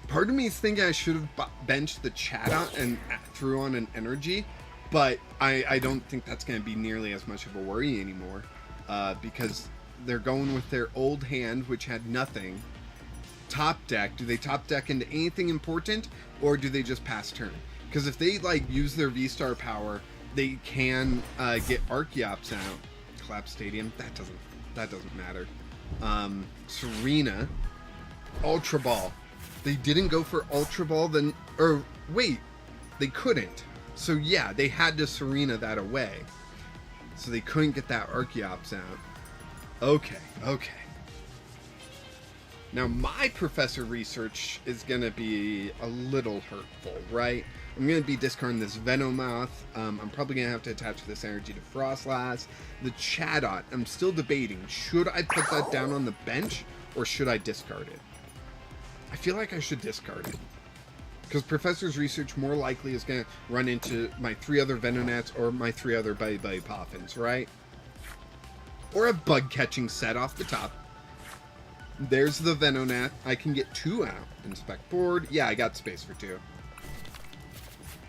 Part of me is thinking I should have benched the Chatot and threw on an energy, but I don't think that's going to be nearly as much of a worry anymore, because they're going with their old hand, which had nothing. Top deck. Do they top deck into anything important, or do they just pass turn? Because if they like use their V-Star power, they can get Archeops out. Collapse Stadium. That doesn't matter. Serena. Ultra Ball. They didn't go for Ultra Ball, then... Or, wait. They couldn't. So, yeah, they had to Serena that away. So they couldn't get that Archeops out. Okay, okay. Now, my Professor Research is going to be a little hurtful, right? I'm going to be discarding this Venomoth. I'm probably going to have to attach this energy to Frostlass. The Chatot, I'm still debating. Should I put that down on the bench, or should I discard it? I feel like I should discard it. Because Professor's Research more likely is going to run into my 3 other Venonats or my 3 other Buddy Poffins, right? Or a bug-catching set off the top. There's the Venonat. I can get 2 out. Inspect board. Yeah, I got space for 2.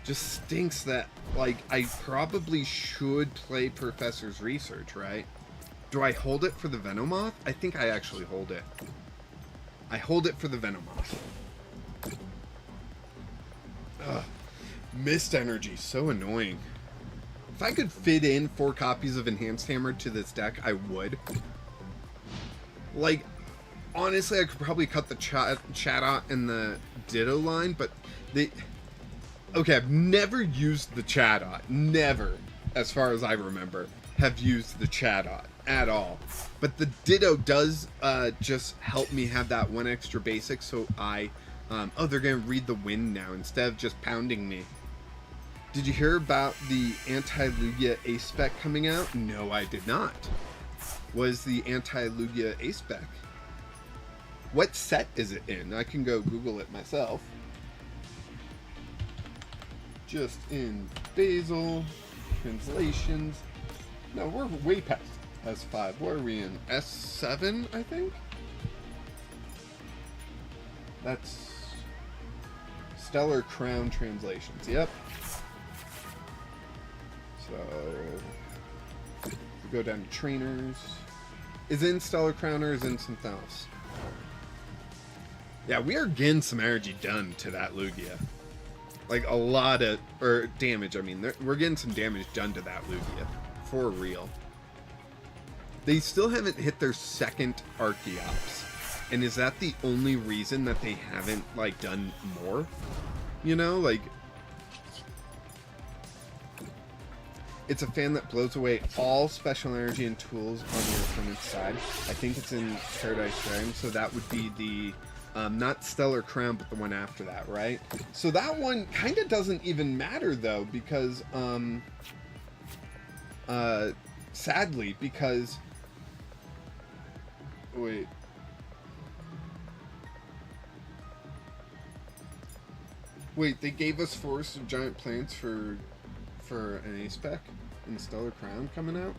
Just stinks that, like, I probably should play Professor's Research, right? Do I hold it for the Venomoth? I think I actually hold it. I hold it for the Venomoth. Ugh. Mist Energy, so annoying. If I could fit in 4 copies of Enhanced Hammer to this deck, I would. Like, honestly, I could probably cut the Chatot and the Ditto line, but they... Okay, I've never used the Chatot. Never, as far as I remember, have used the Chatot at all. But the Ditto does just help me have that 1 extra basic, so I... oh, they're going to read the wind now instead of just pounding me. Did you hear about the Anti-Lugia A-Spec coming out? No, I did not. What is the Anti-Lugia A-Spec? What set is it in? I can go Google it myself. Just in Basil, translations. No, we're way past S5. What are we in? S7, I think? That's Stellar Crown translations. Yep. So, we go down to trainers. Is it in Stellar Crown or is it in something else? Yeah, we are getting some energy done to that Lugia. Like a lot of, or damage, I mean, we're getting some damage done to that Lugia. For real. They still haven't hit their second Archeops. And is that the only reason that they haven't, like, done more? You know, like... It's a fan that blows away all special energy and tools on your opponent's side. I think it's in Paradise Dragon, so that would be the... not Stellar Crown, but the one after that, right? So that one kind of doesn't even matter, though, because, sadly, because... Wait. Wait, they gave us Forest of Giant Plants for an A-Spec and Stellar Crown coming out?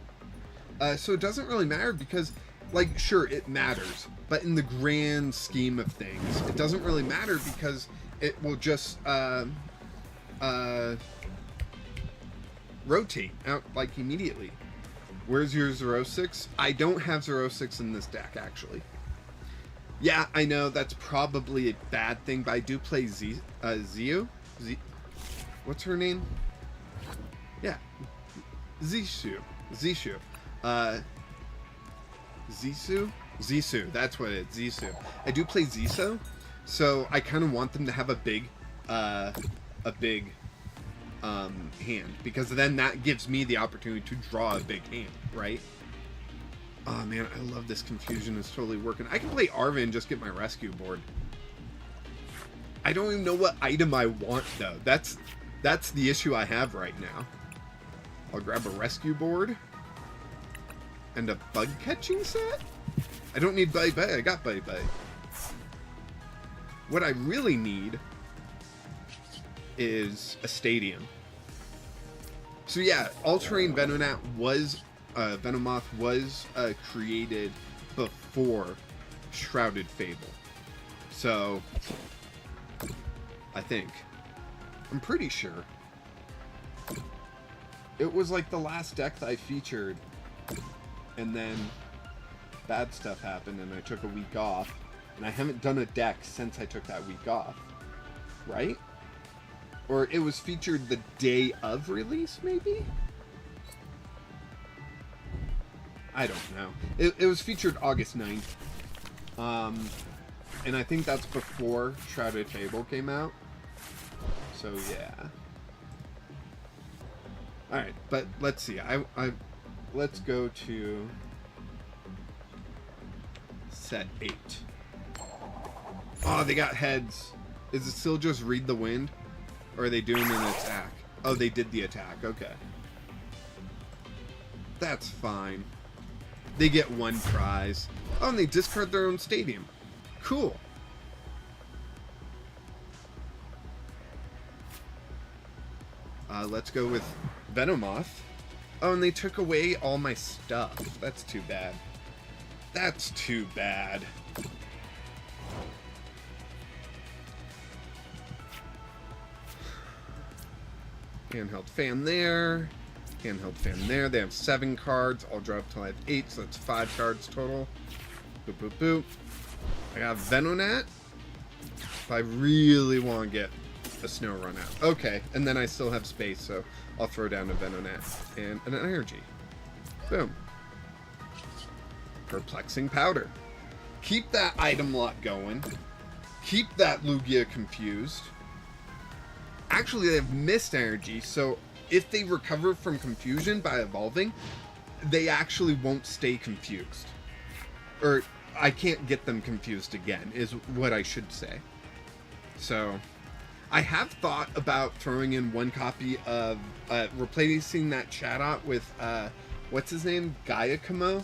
So it doesn't really matter because... Like, sure, it matters, but in the grand scheme of things, it doesn't really matter because it will just, rotate out, like, immediately. Where's your 06? I don't have 06 in this deck, actually. Yeah, I know, that's probably a bad thing, but I do play Zio? What's her name? Yeah. Zishu. Zissou, that's what it is, Zissou. I do play Ziso, so I kind of want them to have a big hand, because then that gives me the opportunity to draw a big hand, right? Oh man, I love this confusion, it's totally working. I can play Arva and just get my rescue board. I don't even know what item I want, though. That's the issue I have right now. I'll grab a rescue board. And a bug catching set? I don't need Bye Bye, I got Bye Bye. What I really need is a stadium. So yeah, All-Terrain Venomoth was created before Shrouded Fable. So, I think. I'm pretty sure. It was like the last deck that I featured. And then bad stuff happened and I took a week off. And I haven't done a deck since I took that week off. Right? Or it was featured the day of release, maybe? I don't know. It was featured August 9th. And I think that's before Shrouded Fable came out. So, yeah. Alright, but let's see. Let's go to set 8. Oh, they got heads. Is it still just read the wind? Or are they doing an attack? Oh, they did the attack. Okay. That's fine. They get 1 prize. Oh, and they discard their own stadium. Cool. Let's go with Venomoth. Oh, and they took away all my stuff. That's too bad. That's too bad. Handheld fan there. Handheld fan there. They have 7 cards. I'll draw up till I have 8, so that's 5 cards total. Boop, boop, boop. I got Venonat. If I really want to get a Snow Run out. Okay, and then I still have space, so I'll throw down a Venonat and an energy. Boom. Perplexing Powder. Keep that item lot going. Keep that Lugia confused. Actually, they have Mist Energy, so if they recover from confusion by evolving, they actually won't stay confused. Or, I can't get them confused again, is what I should say. So, I have thought about throwing in 1 copy of, replacing that Chatot with, what's his name? Gaiakamo?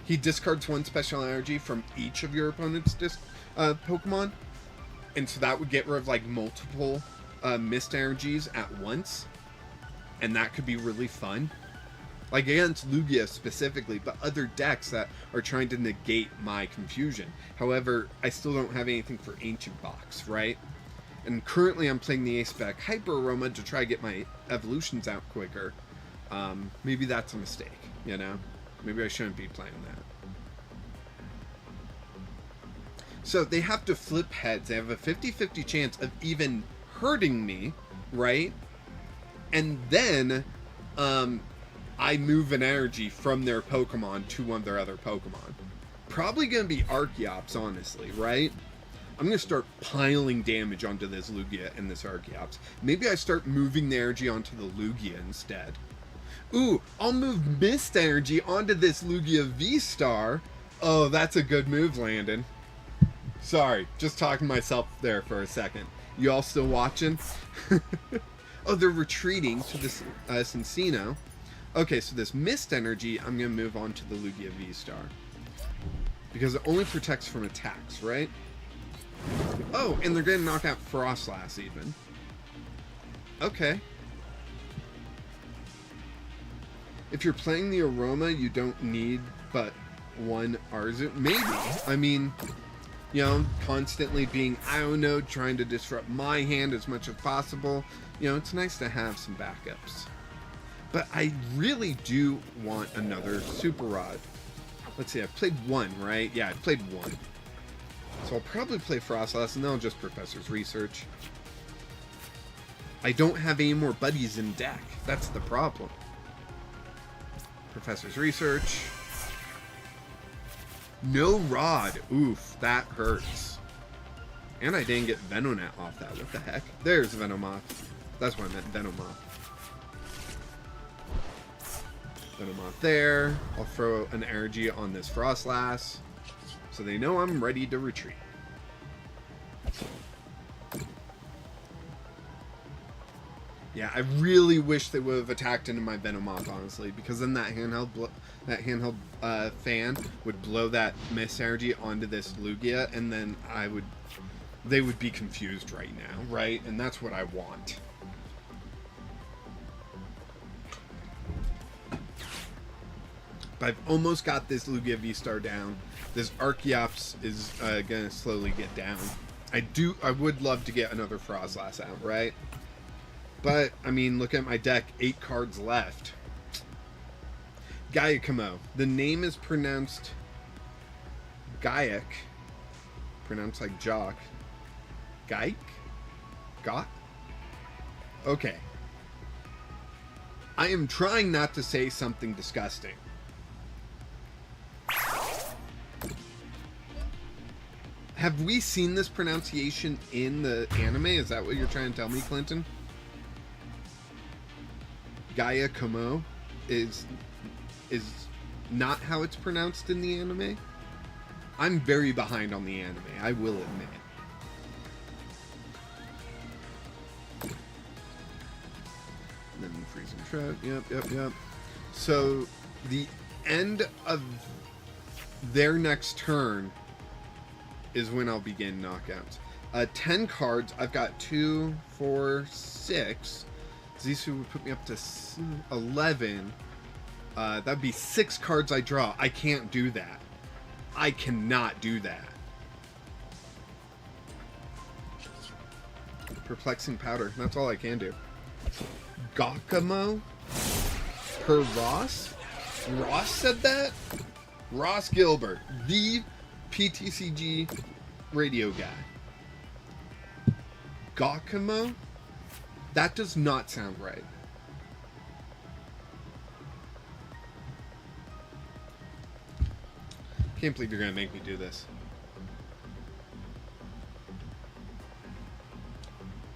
He discards 1 special energy from each of your opponent's Pokemon. And so that would get rid of, like, multiple Mist Energies at once. And that could be really fun. Like, against Lugia specifically, but other decks that are trying to negate my confusion. However, I still don't have anything for Ancient Box, right? And currently I'm playing the Ace-Spec Hyper Aroma to try to get my evolutions out quicker. Maybe that's a mistake, you know? Maybe I shouldn't be playing that. So they have to flip heads. They have a 50-50 chance of even hurting me, right? And then I move an energy from their Pokemon to one of their other Pokemon. Probably going to be Archeops, honestly, right? I'm going to start piling damage onto this Lugia and this Archeops. Maybe I start moving the energy onto the Lugia instead. Ooh, I'll move Mist Energy onto this Lugia V-Star. Oh, that's a good move, Landon. Sorry, just talking to myself there for a second. You all still watching? Oh, they're retreating to this Cincino. Okay, so this Mist Energy, I'm going to move on to the Lugia V-Star. Because it only protects from attacks, right? Oh, and they're going to knock out Frostlass even. Okay. If you're playing the Aroma, you don't need but 1 Arzu. Maybe. I mean, you know, constantly being, I don't know, trying to disrupt my hand as much as possible. You know, it's nice to have some backups. But I really do want another Super Rod. Let's see, I've played 1, right? Yeah, I've played 1. So I'll probably play Frostlass, and then I'll just Professor's Research. I don't have any more buddies in deck. That's the problem. Professor's Research. No Rod. Oof, that hurts. And I didn't get Venonat off that. What the heck? There's Venomoth. That's what I meant, Venomoth. Venomoth there. I'll throw an energy on this Frostlass, so they know I'm ready to retreat. Yeah, I really wish they would have attacked into my Venomoth, honestly, because then that handheld fan would blow that Mist Energy onto this Lugia, and then they would be confused right now, right? And that's what I want. But I've almost got this Lugia V-Star down. This Archeops is gonna slowly get down. I would love to get another Frostlass out, right? But, I mean, look at my deck, 8 cards left. Gaiakamo. The name is pronounced Gaiak. Pronounced like Jock. Gaik? Got? Okay. I am trying not to say something disgusting. Have we seen this pronunciation in the anime? Is that what you're trying to tell me, Clinton? Gaiakamo is not how it's pronounced in the anime? I'm very behind on the anime, I will admit. And then Freezing Shroud, yep. So, the end of their next turn is when I'll begin knockouts. 10 cards, I've got 2, 4, 6. Zisu would put me up to 11. That'd be 6 cards I draw. I can't do that. I cannot do that. Perplexing Powder. That's all I can do. Gakamo per Ross? Ross said that? Ross Gilbert, the PTCG radio guy. Gakamo? That does not sound right. Can't believe you're gonna make me do this.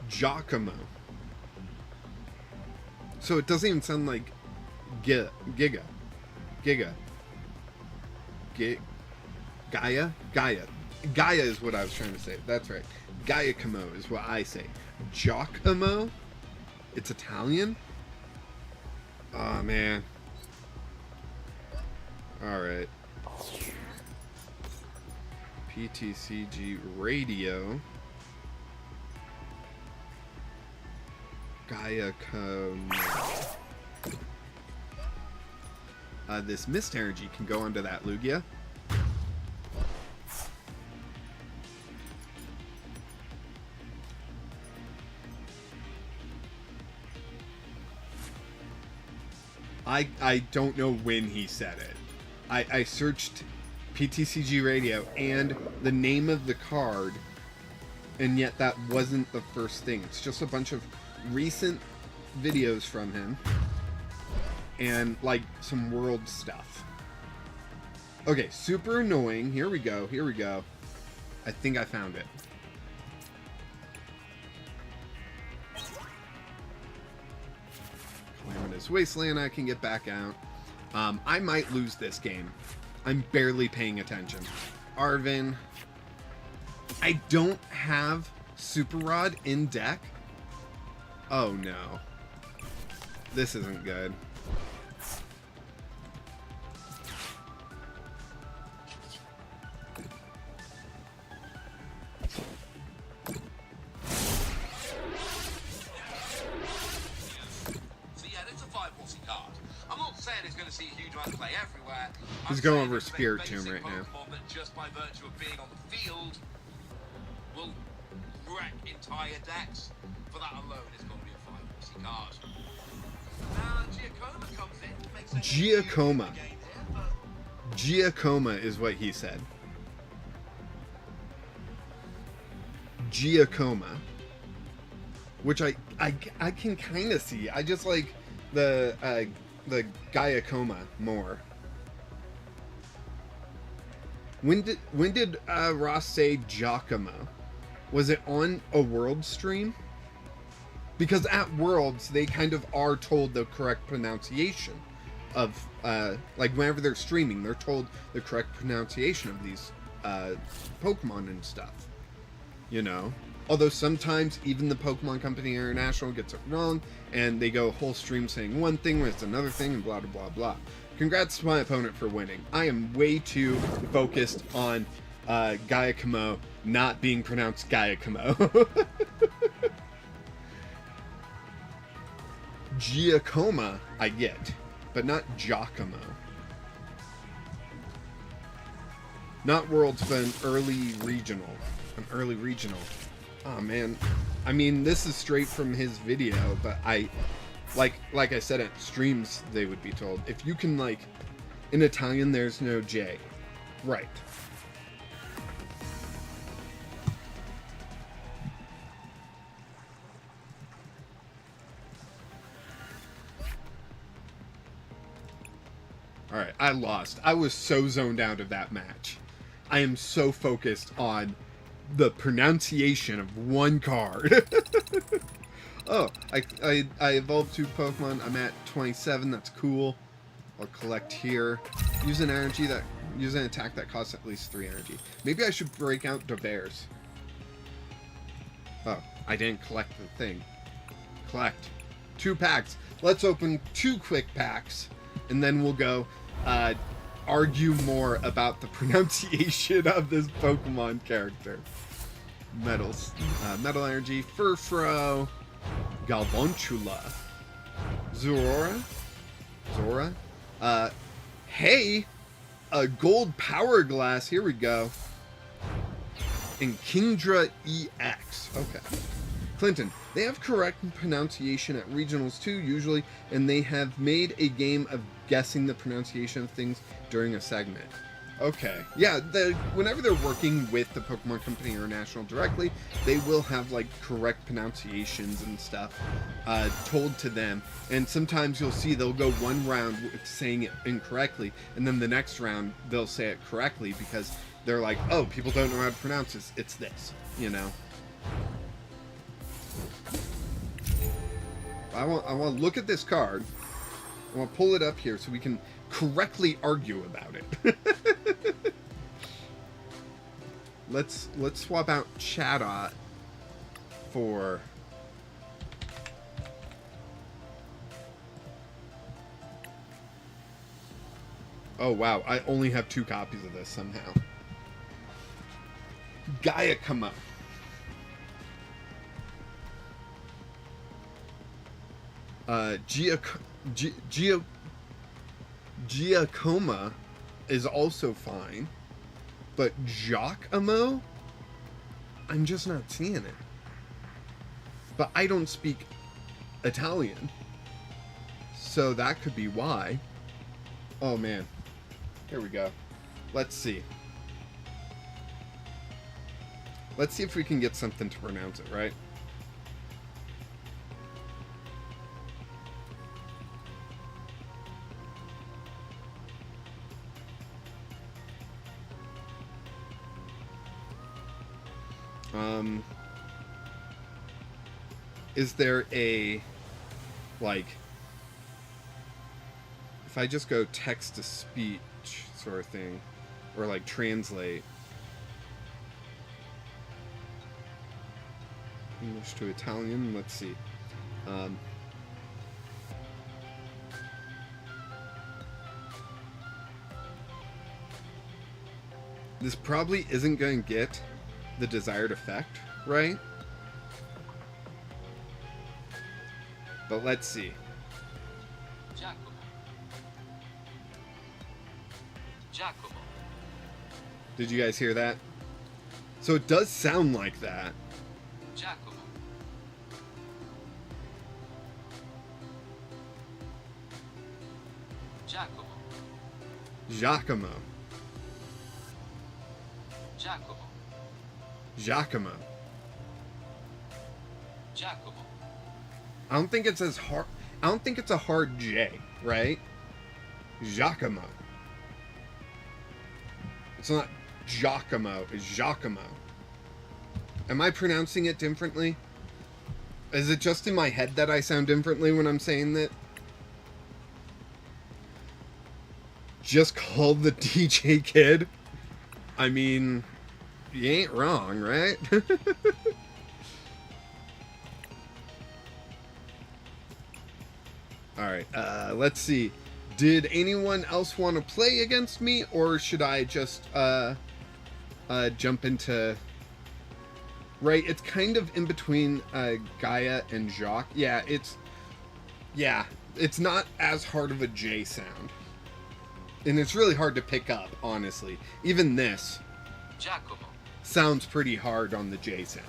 Giacomo. So it doesn't even sound like Giga. Gaia. Gaia is what I was trying to say. That's right. Giacomo is what I say. Giacomo? It's Italian? Oh, man. Alright. PTCG Radio. Giacomo. This mist energy can go onto that Lugia. I don't know when he said it. I searched PTCG Radio and the name of the card, and yet that wasn't the first thing. It's just a bunch of recent videos from him and like some world stuff. Okay, super annoying. Here we go. I think I found it. Calamitous Wasteland, I can get back out. I might lose this game. I'm barely paying attention. Arvin. I don't have Super Rod in deck. Oh no. This isn't good. He's going over Spirit Tomb right now. That just by virtue of being on the field will wreck entire decks. For that alone, it's got to be a 5 card. Now Giacomo comes in, makes Giacomo is what he said. Giacomo, which I can kind of see. I just like the Giacomo more. When did Ross say Giacomo? Was it on a World stream? Because at Worlds, they kind of are told the correct pronunciation of, like whenever they're streaming, they're told the correct pronunciation of these Pokemon and stuff. You know? Although sometimes even the Pokemon Company International gets it wrong, and they go a whole stream saying one thing when it's another thing, and blah, blah, blah, blah. Congrats to my opponent for winning. I am way too focused on Giacomo not being pronounced Giacomo. Giacomo, I get, but not Giacomo. Not Worlds, but an early regional. Oh man, I mean this is straight from his video, but like I said at streams they would be told if you can, like, in Italian there's no J, right? All right, I lost. I was so zoned out of that match. I am so focused on the pronunciation of one card. Oh, I evolved 2 Pokemon. I'm at 27. That's cool. I'll collect here. Use an attack that costs at least 3 energy. Maybe I should break out Devers. Oh, I didn't collect the thing. Collect 2 packs. Let's open 2 quick packs, and then we'll go argue more about the pronunciation of this Pokemon character. Metals. Metal Energy, Furfro, Galvantula, Zora, hey, a gold Power Glass, here we go, and Kingdra EX. Okay. Clinton, They have correct pronunciation at regionals too, usually, and they have made a game of guessing the pronunciation of things during a segment. Okay. Yeah, whenever they're working with the Pokemon Company International directly, they will have, like, correct pronunciations and stuff told to them. And sometimes you'll see they'll go one round saying it incorrectly, and then the next round they'll say it correctly because they're like, oh, people don't know how to pronounce this. It's this, you know? I want to look at this card. I want to pull it up here so we can correctly argue about it. Let's swap out Chatot for oh wow, I only have 2 copies of this somehow. Gaia come up. Giacomo is also fine, but Giacomo, I'm just not seeing it. But I don't speak Italian, so that could be why. Oh man, here we go. Let's see. Let's see if we can get something to pronounce it right. Is there a, like, if I just go text to speech sort of thing, or like translate English to Italian, let's see. This probably isn't going to get the desired effect, right? But let's see. Giacomo. Did you guys hear that? So it does sound like that. Giacomo. Giacomo. Giacomo. Giacomo. Giacomo. Giacomo. I don't think it's as hard. I don't think it's a hard J, right? Giacomo. It's not Giacomo. It's Giacomo. Am I pronouncing it differently? Is it just in my head that I sound differently when I'm saying that? Just called the DJ Kid? I mean, you ain't wrong, right? Alright, let's see. Did anyone else want to play against me, or should I just jump into... Right, it's kind of in between Gaia and Jacques. Yeah, it's not as hard of a J sound. And it's really hard to pick up, honestly. Even this Giacomo. sounds pretty hard on the J sound.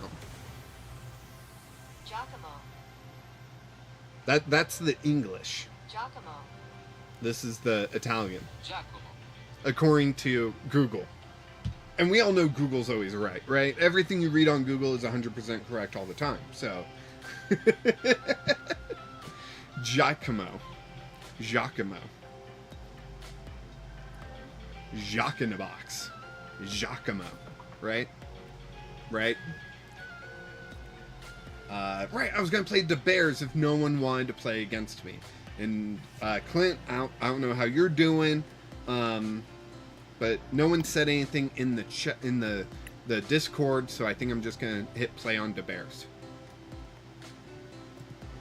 Giacomo. That's the English. Giacomo. This is the Italian, Giacomo. according to Google. And we all know Google's always right, right? Everything you read on Google is 100% correct all the time, so... Giacomo. Giacomo. Jacques in a box. Giacomo. Right? Right? Right, I was going to play the Bears if no one wanted to play against me. And, Clint, I don't know how you're doing, but no one said anything in the the Discord, so I think I'm just going to hit play on the Bears.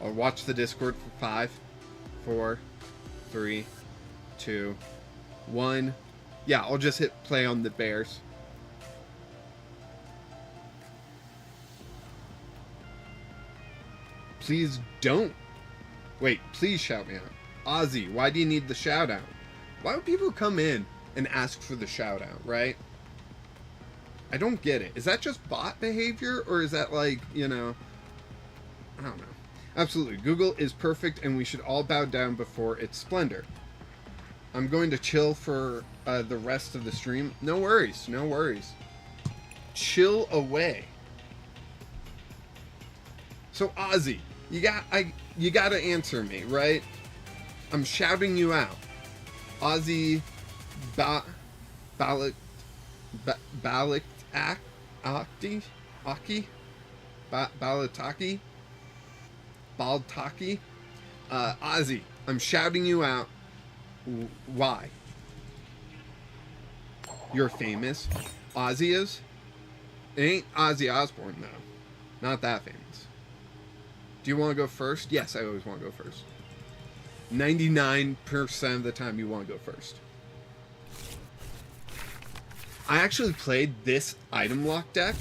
I'll watch the Discord for 5, 4, 3, 2, 1. Yeah, I'll just hit play on the Bears. Please don't. Wait, please shout me out. Ozzy, why do you need the shout out? Why would people come in and ask for the shout out, right? I don't get it. Is that just bot behavior, or is that like, you know... I don't know. Absolutely. Google is perfect, and we should all bow down before its splendor. I'm going to chill for the rest of the stream. No worries. No worries. Chill away. So, Ozzy, you got to answer me, right? I'm shouting you out. Ozzy Balataki? Baltaki? Ozzy, I'm shouting you out. Why? You're famous. Ozzy is? It ain't Ozzy Osbourne, though. Not that famous. Do you want to go first? Yes, I always want to go first. 99% of the time you want to go first. I actually played this item lock deck.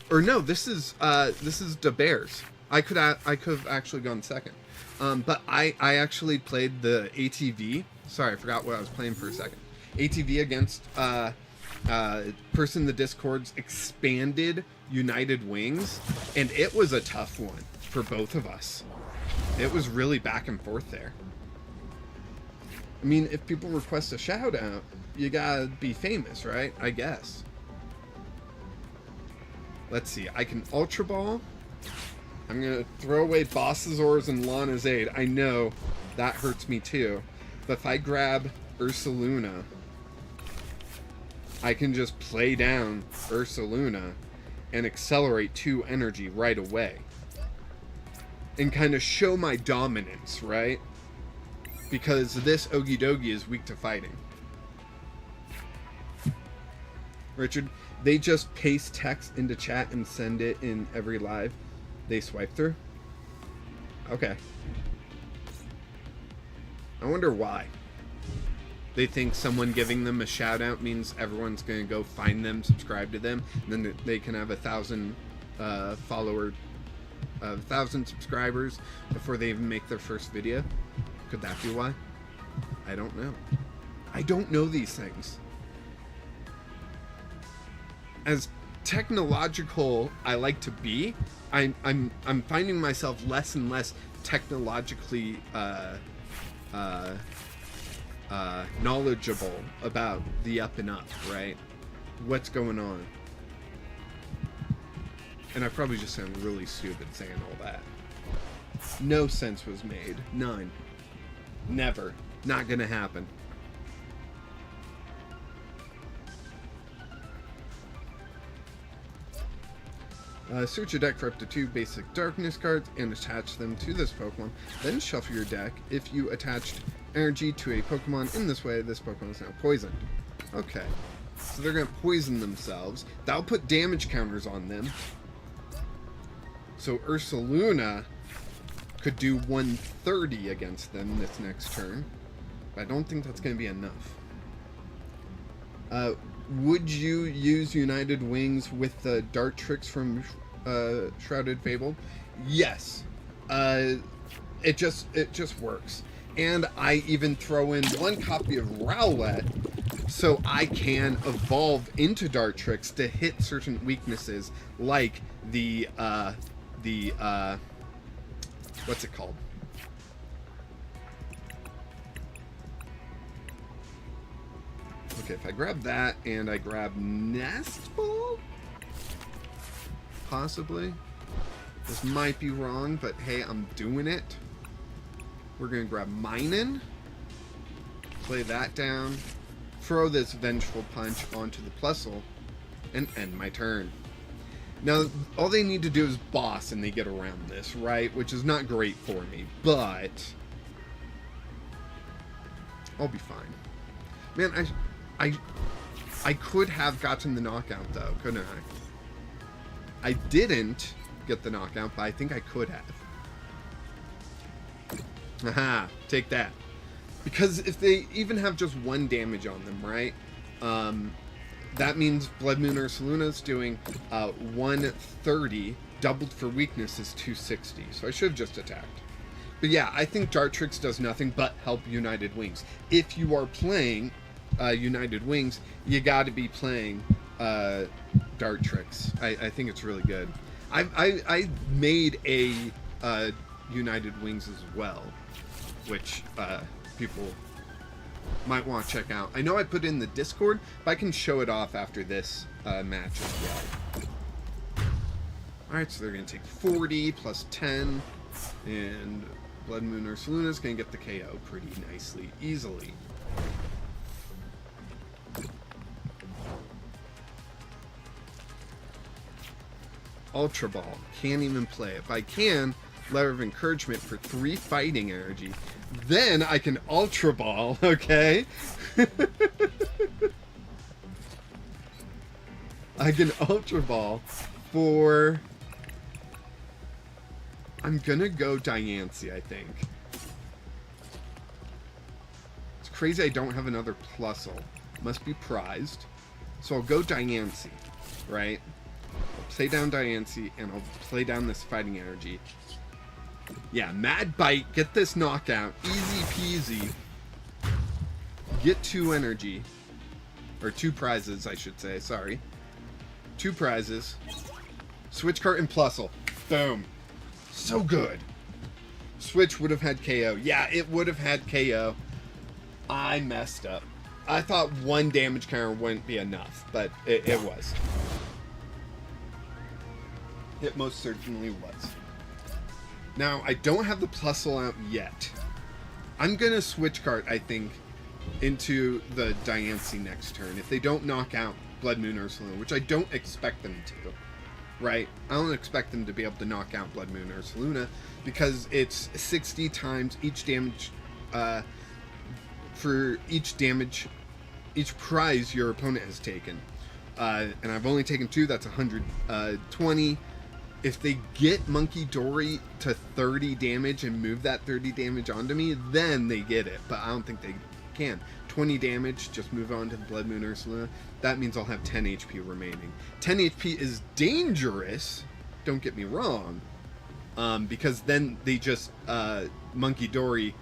Or no, this is the Bears. I could have actually gone second. But I actually played the ATV. Sorry, I forgot what I was playing for a second. ATV against person in the Discord's expanded United Wings, and it was a tough one for both of us. It was really back and forth there. I mean, if people request a shout out, you gotta be famous, right? I guess. Let's see. I can Ultra Ball. I'm gonna throw away Bossazors and Lana's Aid. I know that hurts me too. But if I grab Ursaluna, I can just play down Ursaluna and accelerate 2 energy right away. And kind of show my dominance, right? Because this Ogie Dogie is weak to fighting. Richard, they just paste text into chat and send it in every live they swipe through? Okay. I wonder why. They think someone giving them a shout out means everyone's going to go find them, subscribe to them, and then they can have 1,000 1,000 subscribers before they even make their first video. Could that be why? I don't know. I don't know these things. As technological I like to be, I'm finding myself less and less technologically knowledgeable about the up and up, right? What's going on? And I probably just sound really stupid saying all that. No sense was made. None. Never. Not gonna happen. Search your deck for up to 2 basic darkness cards and attach them to this Pokemon. Then shuffle your deck. If you attached energy to a Pokemon in this way, this Pokemon is now poisoned. Okay. So they're going to poison themselves. That'll put damage counters on them. So Ursaluna could do 130 against them this next turn. But I don't think that's going to be enough. Would you use United Wings with the Dart Tricks from Shrouded Fable? Yes. It just works. And I even throw in 1 copy of Rowlet so I can evolve into Dart Tricks to hit certain weaknesses like the what's it called? Okay, if I grab that and I grab Nest Ball, possibly. This might be wrong, but hey, I'm doing it. We're going to grab Minun, play that down, throw this Vengeful Punch onto the Plusle, and end my turn. Now, all they need to do is boss and they get around this, right? Which is not great for me, but I'll be fine. Man, I could have gotten the knockout, though, couldn't I? I didn't get the knockout, but I think I could have. Aha, take that. Because if they even have just 1 damage on them, right? That means Blood Moon Ursaluna's doing 130, doubled for weakness is 260. So I should have just attacked. But yeah, I think Dart Tricks does nothing but help United Wings. If you are playing United Wings, you got to be playing Dart Tricks. I think it's really good. I made a United Wings as well, which people might want to check out. I know I put in the Discord, but I can show it off after this match as well. Alright, so they're going to take 40 plus 10, and Blood Moon Ursaluna is going to get the KO pretty nicely, easily. Ultra Ball. Can't even play. If I can, Letter of Encouragement for 3 fighting energy. Then I can Ultra Ball, okay? I can Ultra Ball for... I'm gonna go Diancie, I think. It's crazy I don't have another Plusle. Must be prized. So I'll go Diancie, right? I'll play down Diancie, and I'll play down this fighting energy. Yeah, Mad Bite, get this knockout. Easy peasy. Get 2 energy. Or 2 prizes, I should say, sorry. 2 prizes. Switch cart and Plusle. Boom. So good. Switch would have had KO. Yeah, it would have had KO. I messed up. I thought 1 damage counter wouldn't be enough, but it was. It most certainly was. Now, I don't have the Plusle out yet. I'm going to switch cart, I think, into the Diancie next turn. If they don't knock out Blood Moon Ursaluna, which I don't expect them to. Right? I don't expect them to be able to knock out Blood Moon Ursaluna because it's 60 times each damage for each prize your opponent has taken. And I've only taken 2, that's 120. If they get Monkey Dory to 30 damage and move that 30 damage onto me, then they get it. But I don't think they can. 20 damage, just move on to the Blood Moon Ursaluna. That means I'll have 10 HP remaining. 10 HP is dangerous, don't get me wrong, because then they just Monkey Dory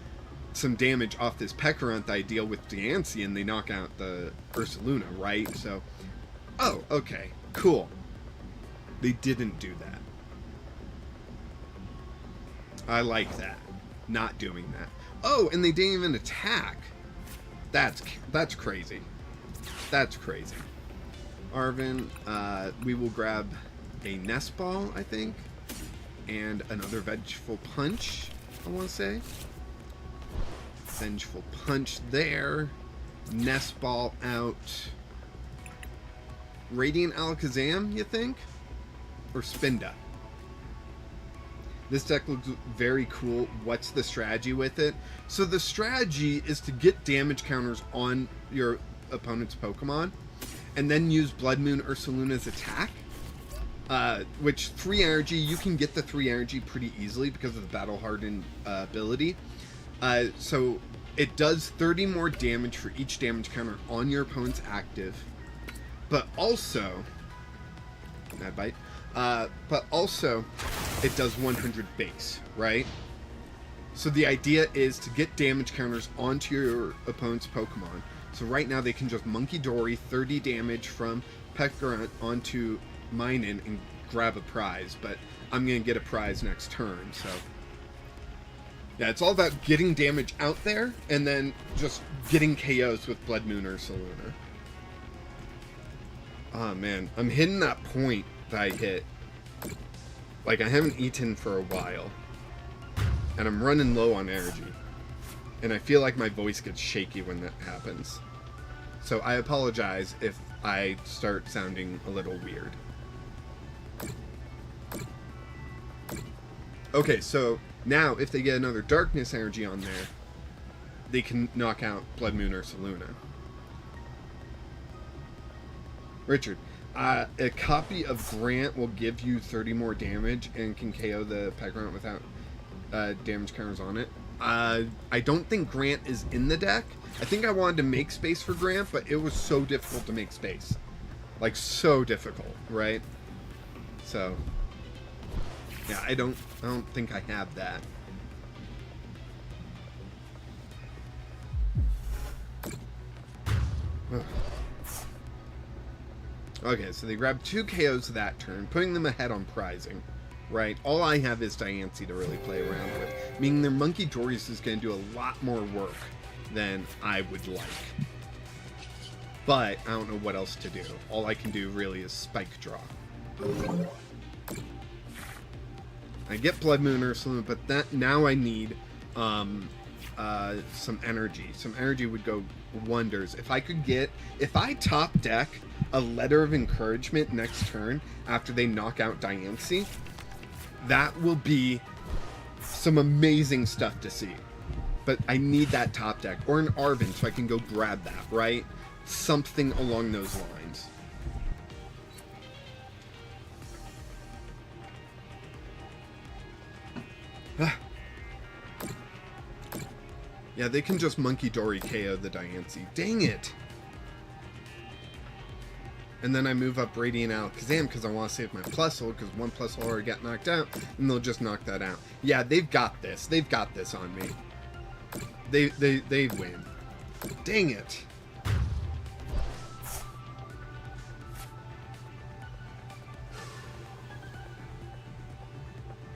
some damage off this Pekarant I deal with Diancie and they knock out the Ursaluna, right? So, oh, okay, cool. They didn't do that. I like that. Not doing that. Oh, and they didn't even attack. That's crazy. That's crazy. Arvin, we will grab a Nest Ball, I think, and another Vengeful Punch, I want to say. Vengeful Punch there. Nest Ball out. Radiant Alakazam, you think? Or Spinda? This deck looks very cool. What's the strategy with it? So the strategy is to get damage counters on your opponent's Pokemon, and then use Blood Moon Ursaluna's attack. Which 3 energy, you can get the 3 energy pretty easily because of the Battle Hardened ability. So it does 30 more damage for each damage counter on your opponent's active. But also, Mad Bite. But also, it does 100 base, right? So the idea is to get damage counters onto your opponent's Pokemon. So right now they can just Monkey Dory 30 damage from Pekarant onto Minun and grab a prize. But I'm going to get a prize next turn, so... Yeah, it's all about getting damage out there and then just getting KOs with Blood Moon Ursaluna. Oh man, I'm hitting that point that I hit. Like, I haven't eaten for a while. And I'm running low on energy. And I feel like my voice gets shaky when that happens. So I apologize if I start sounding a little weird. Okay, so now if they get another Darkness energy on there, they can knock out Blood Moon Ursaluna. Richard, a copy of Grant will give you 30 more damage and can KO the Pekarant without damage counters on it. I don't think Grant is in the deck. I think I wanted to make space for Grant, but it was so difficult to make space. Like, so difficult, right? So, yeah, I don't think I have that. Okay, so they grabbed 2 KOs that turn, putting them ahead on prizing. Right? All I have is Diancie to really play around with, meaning their Monkey Dories is going to do a lot more work than I would like. But I don't know what else to do. All I can do really is spike draw. I get Blood Moon Ursula, but that now I need some energy. Some energy would go wonders. If I top deck a Letter of Encouragement next turn after they knock out Diancie, that will be some amazing stuff to see. But I need that top deck. Or an Arvin so I can go grab that, right? Something along those lines. Yeah, they can just Monkey Dory KO the Diancie. Dang it! And then I move up Radiant Alakazam because I want to save my Plusle, because one Plusle already got knocked out, and they'll just knock that out. Yeah, they've got this. They've got this on me. They win. Dang it.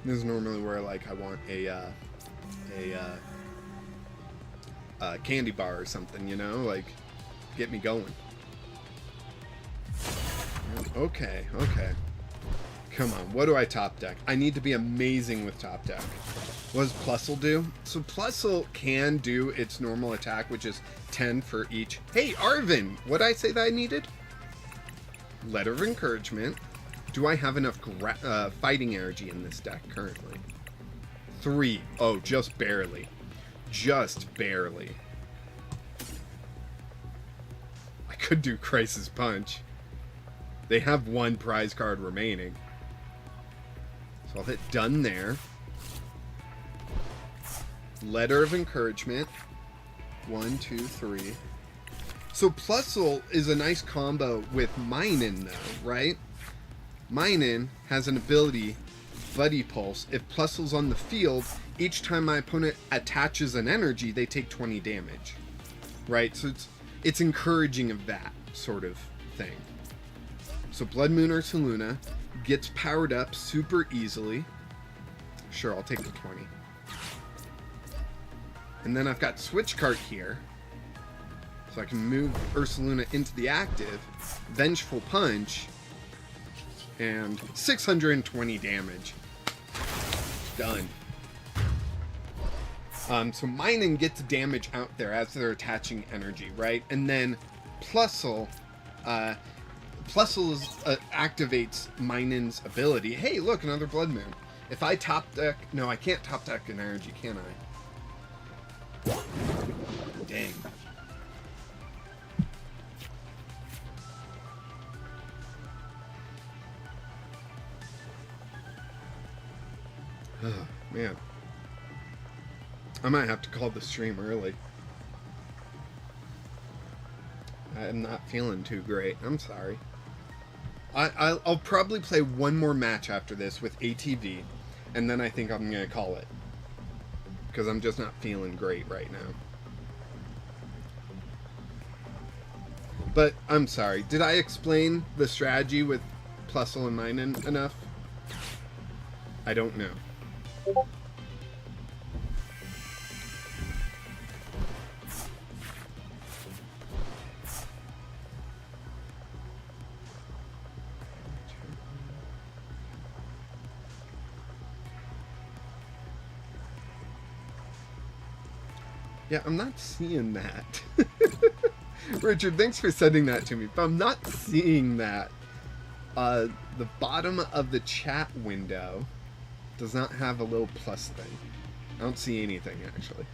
This is normally where I want a candy bar or something, you know, like get me going. Okay. Come on, what do I top deck? I need to be amazing with top deck. What does Plusle do? So Plusle can do its normal attack, which is 10 for each. Hey, Arvin! What'd I say that I needed? Letter of Encouragement. Do I have enough fighting energy in this deck currently? 3. Oh, just barely. Just barely. I could do Crisis Punch. They have 1 prize card remaining. So I'll hit done there. Letter of Encouragement. 1, 2, 3. So Plusle is a nice combo with Minun, though, right? Minun has an ability, Buddy Pulse. If Plusle's on the field, each time my opponent attaches an energy, they take 20 damage. Right? So it's encouraging of that sort of thing. So Blood Moon Ursaluna gets powered up super easily. Sure, I'll take the 20. And then I've got Switch Cart here. So I can move Ursaluna into the active, Vengeful Punch, and 620 damage. Done. So Minun gets damage out there as they're attaching energy, right? And then Plusle activates Minun's ability. Hey, look, another Blood Moon. If I top deck... No, I can't top deck an energy, can I? Dang. Oh, man. I might have to call the stream early. I'm not feeling too great. I'm sorry. I'll probably play one more match after this with ATV, and then I think I'm going to call it. Because I'm just not feeling great right now. But, I'm sorry. Did I explain the strategy with Plusle and Minun enough? I don't know. Yeah, I'm not seeing that. Richard, thanks for sending that to me, but I'm not seeing that. The bottom of the chat window does not have a little plus thing. I don't see anything, actually.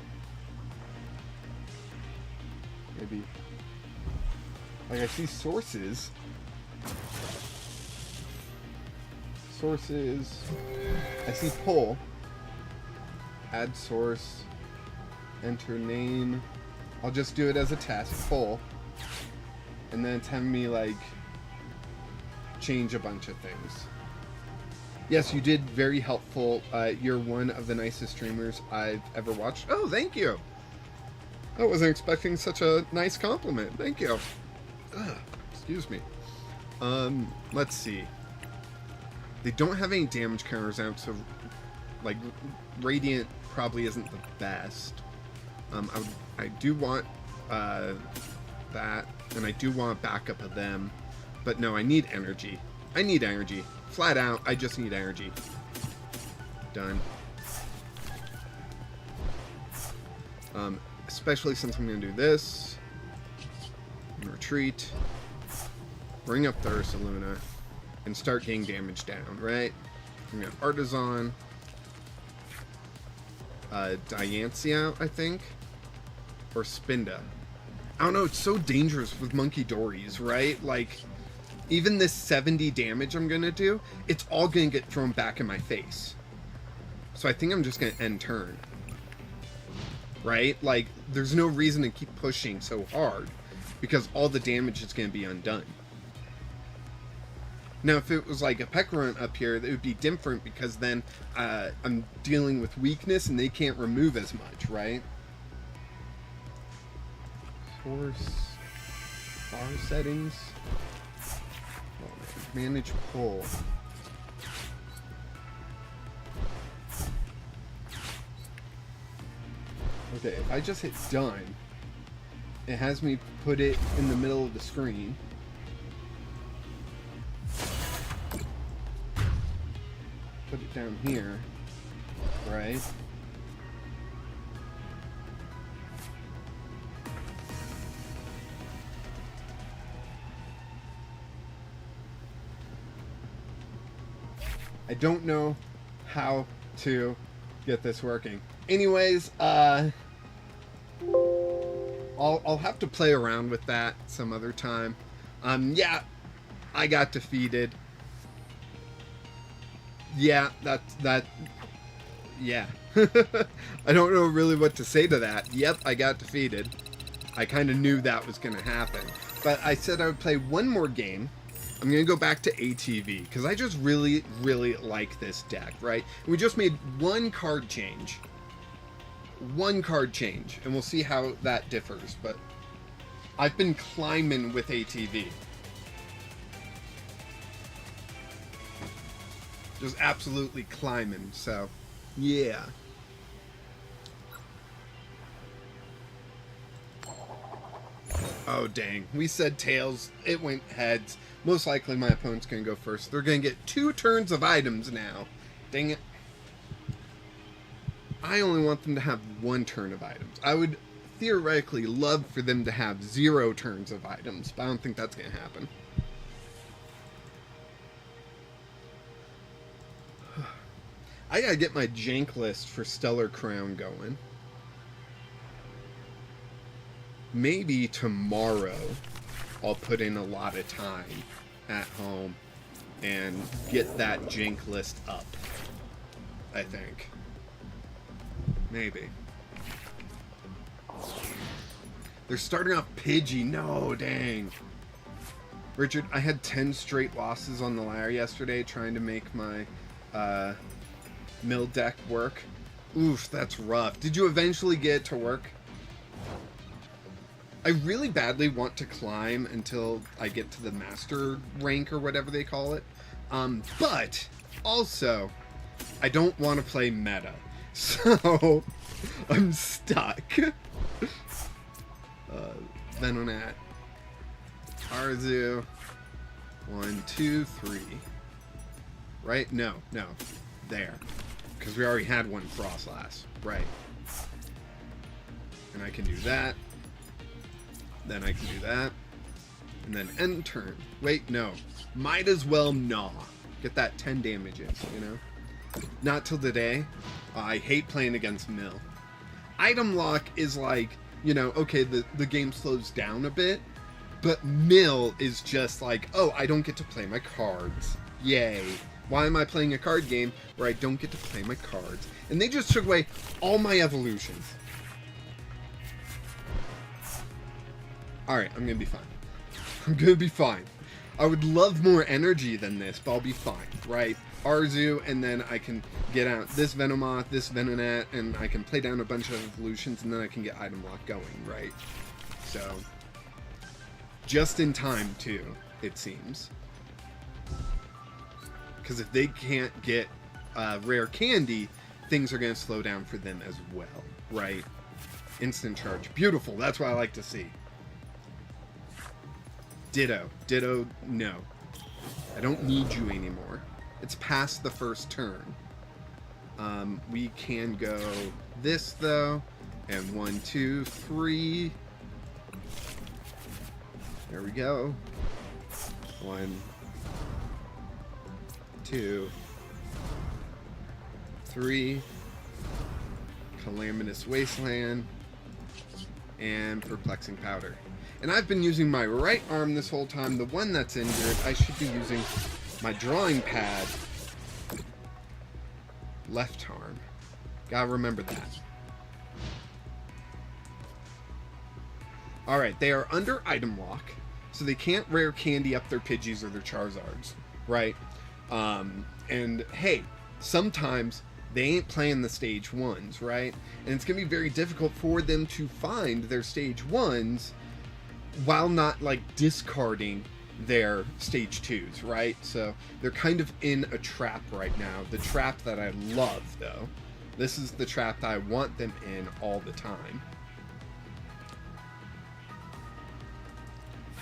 Maybe... Like, I see sources. Sources... I see poll. Add source... Enter name. I'll just do it as a test, poll. And then it's having me, like, change a bunch of things. Yes, you did. Very helpful. You're one of the nicest streamers I've ever watched. Oh, thank you. I wasn't expecting such a nice compliment. Thank you. Ugh, excuse me. Let's see. They don't have any damage counters out, so like Radiant probably isn't the best. I do want that, and I do want backup of them, but no, I need energy. I need energy. Flat out, I just need energy. Done. Especially since I'm going to do this. Retreat. Bring up the Ursaluna. And start getting damage down, right? I'm going to Artisan. Diancie, I think. Or Spinda. I don't know, it's so dangerous with Monkey Dories, right? Like, even this 70 damage I'm going to do, it's all going to get thrown back in my face. So I think I'm just going to end turn. Right? Like, there's no reason to keep pushing so hard, because all the damage is going to be undone. Now, if it was like a Pekarun up here, that would be different, because then I'm dealing with weakness and they can't remove as much, right? Force bar settings. Oh, manage pull. Okay, if I just hit done, it has me put it in the middle of the screen. Put it down here, right? I don't know how to get this working. Anyways, I'll have to play around with that some other time. Yeah, I got defeated. Yeah, yeah. I don't know really what to say to that. Yep, I got defeated. I kind of knew that was going to happen. But I said I would play one more game. I'm going to go back to ATV, because I just really, really like this deck, right? And we just made one card change. One card change, and we'll see how that differs. But I've been climbing with ATV. Just absolutely climbing, so yeah. Oh dang, we said tails, it went heads. Most likely my opponent's gonna go first. They're gonna get 2 turns of items now. Dang it. I only want them to have 1 turn of items. I would theoretically love for them to have 0 turns of items, but I don't think that's gonna happen. I gotta get my Jank list for Stellar Crown going. Maybe tomorrow I'll put in a lot of time at home and get that Jank list up. I think. Maybe. They're starting off Pidgey. No, dang. Richard, I had 10 straight losses on the ladder yesterday trying to make my mill deck work. Oof, that's rough. Did you eventually get it to work? I really badly want to climb until I get to the master rank or whatever they call it. But also, I don't want to play meta. So, I'm stuck. Venonat. Arzu. 1, 2, 3. Right? No. There. Because we already had one Frostlass. Right. And I can do that. Then I can do that. And then end turn. Wait, no. Might as well gnaw. Get that 10 damages, you know? Not till today. I hate playing against Mill. Item lock is like, you know, okay, the game slows down a bit. But Mill is just like, oh, I don't get to play my cards. Yay. Why am I playing a card game where I don't get to play my cards? And they just took away all my evolutions. Alright, I'm gonna be fine. I'm gonna be fine. I would love more energy than this, but I'll be fine, right? Arzu, and then I can get out this Venomoth, this Venonat, and I can play down a bunch of evolutions, and then I can get item lock going, right? So, just in time, too, it seems. Because if they can't get rare candy, things are going to slow down for them as well, right? Instant charge. Beautiful. That's what I like to see. Ditto. Ditto, no. I don't need you anymore. It's past the first turn. We can go this, though. And 1, 2, 3. There we go. 1, 2, 3. Calamitous Wasteland. And Perplexing Powder. And I've been using my right arm this whole time. The one that's injured, I should be using my drawing pad. Left arm. Gotta remember that. Alright, they are under item lock, so they can't rare candy up their Pidgeys or their Charizards, right? And hey, sometimes they ain't playing the stage 1s, right? And it's going to be very difficult for them to find their stage 1s while not, like, discarding their stage 2s, right? So they're kind of in a trap right now. The trap that I love, though. This is the trap that I want them in all the time.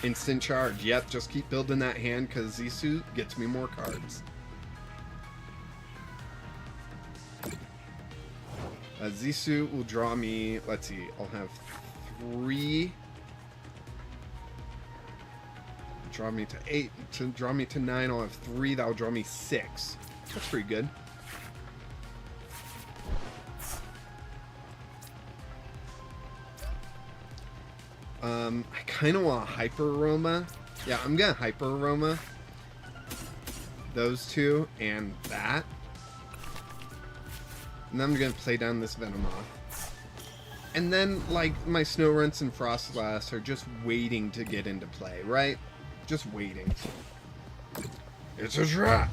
Instant charge. Yep, just keep building that hand because Zisu gets me more cards. Zisu will draw me, let's see, I'll have 3. Draw me to 8. To draw me to 9, I'll have 3. That'll draw me 6. That's pretty good. I kind of want Hyper Aroma. Yeah, I'm gonna Hyper Aroma those two and that. And then I'm gonna play down this Venomoth. And then, like, my Snorunt and Frostlass are just waiting to get into play, right? Just waiting. It's a trap!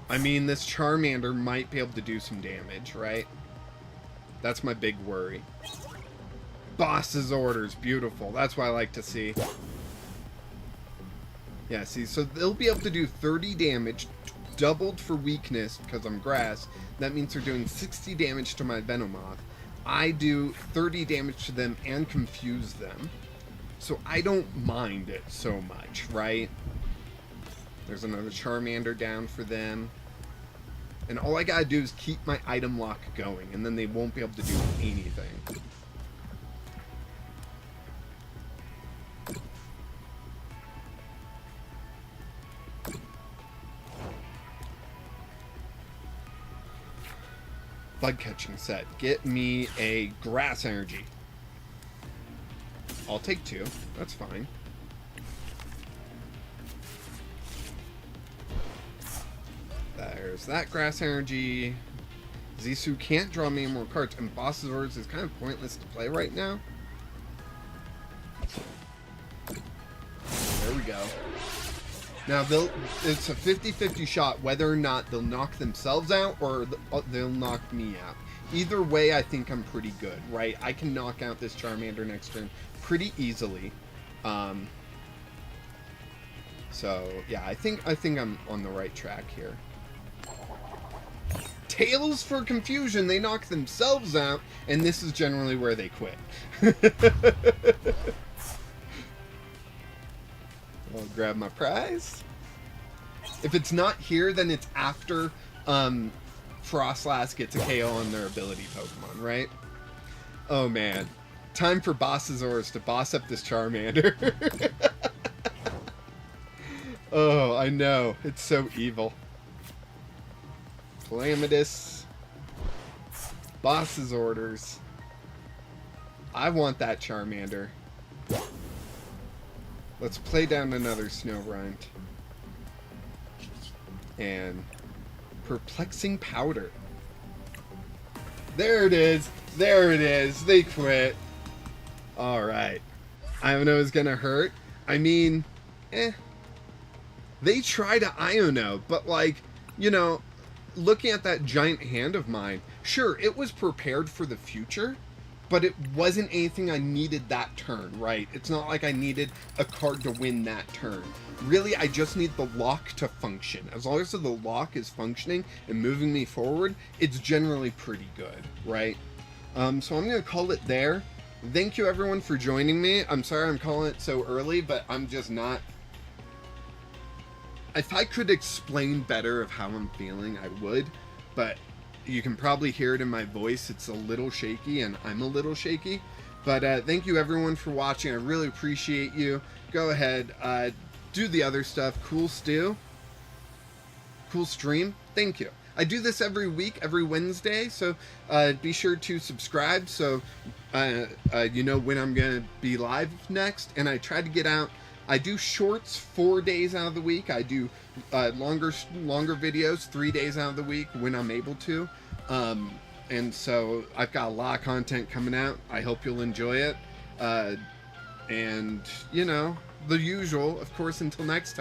I mean, this Charmander might be able to do some damage, right? That's my big worry. Boss's orders, beautiful. That's what I like to see. Yeah, see, so they'll be able to do 30 damage, doubled for weakness because I'm grass. That means they're doing 60 damage to my Venomoth. I do 30 damage to them and confuse them. So I don't mind it so much, right? There's another Charmander down for them. And all I gotta do is keep my item lock going, and then they won't be able to do anything. Bug catching set. Get me a grass energy. I'll take 2. That's fine. There's that grass energy. Zisu can't draw me any more cards, and Boss's Orders is kind of pointless to play right now. There we go. Now, it's a 50-50 shot whether or not they'll knock themselves out or they'll knock me out. Either way, I think I'm pretty good, right? I can knock out this Charmander next turn pretty easily. So, yeah, I think I'm on the right track here. Tails for confusion. They knock themselves out, and this is generally where they quit. I'll grab my prize. If it's not here, then it's after Frostlass gets a KO on their ability Pokemon, right? Oh man. Time for Bossasaurus to boss up this Charmander. Oh, I know. It's so evil. Calamitous. Boss's Orders. I want that Charmander. Let's play down another Snorunt. And Perplexing Powder. There it is. There it is. They quit. Alright. I know it's gonna hurt. I mean, They try to Iono, but like, you know, looking at that giant hand of mine, sure, it was prepared for the future, but it wasn't anything I needed that turn, right? It's not like I needed a card to win that turn. Really, I just need the lock to function. As long as the lock is functioning and moving me forward, it's generally pretty good, right? So I'm going to call it there. Thank you everyone for joining me. I'm sorry I'm calling it so early, but I'm just not... If I could explain better of how I'm feeling, I would, but you can probably hear it in my voice. It's a little shaky, and I'm a little shaky. But thank you everyone for watching. I really appreciate you. Go ahead, do the other stuff. Cool stew. Cool stream. Thank you. I do this every week, every Wednesday, so be sure to subscribe so you know when I'm going to be live next. And I try to get out... I do shorts 4 days out of the week. I do longer videos 3 days out of the week when I'm able to. And so I've got a lot of content coming out. I hope you'll enjoy it. And, you know, the usual, of course, until next time.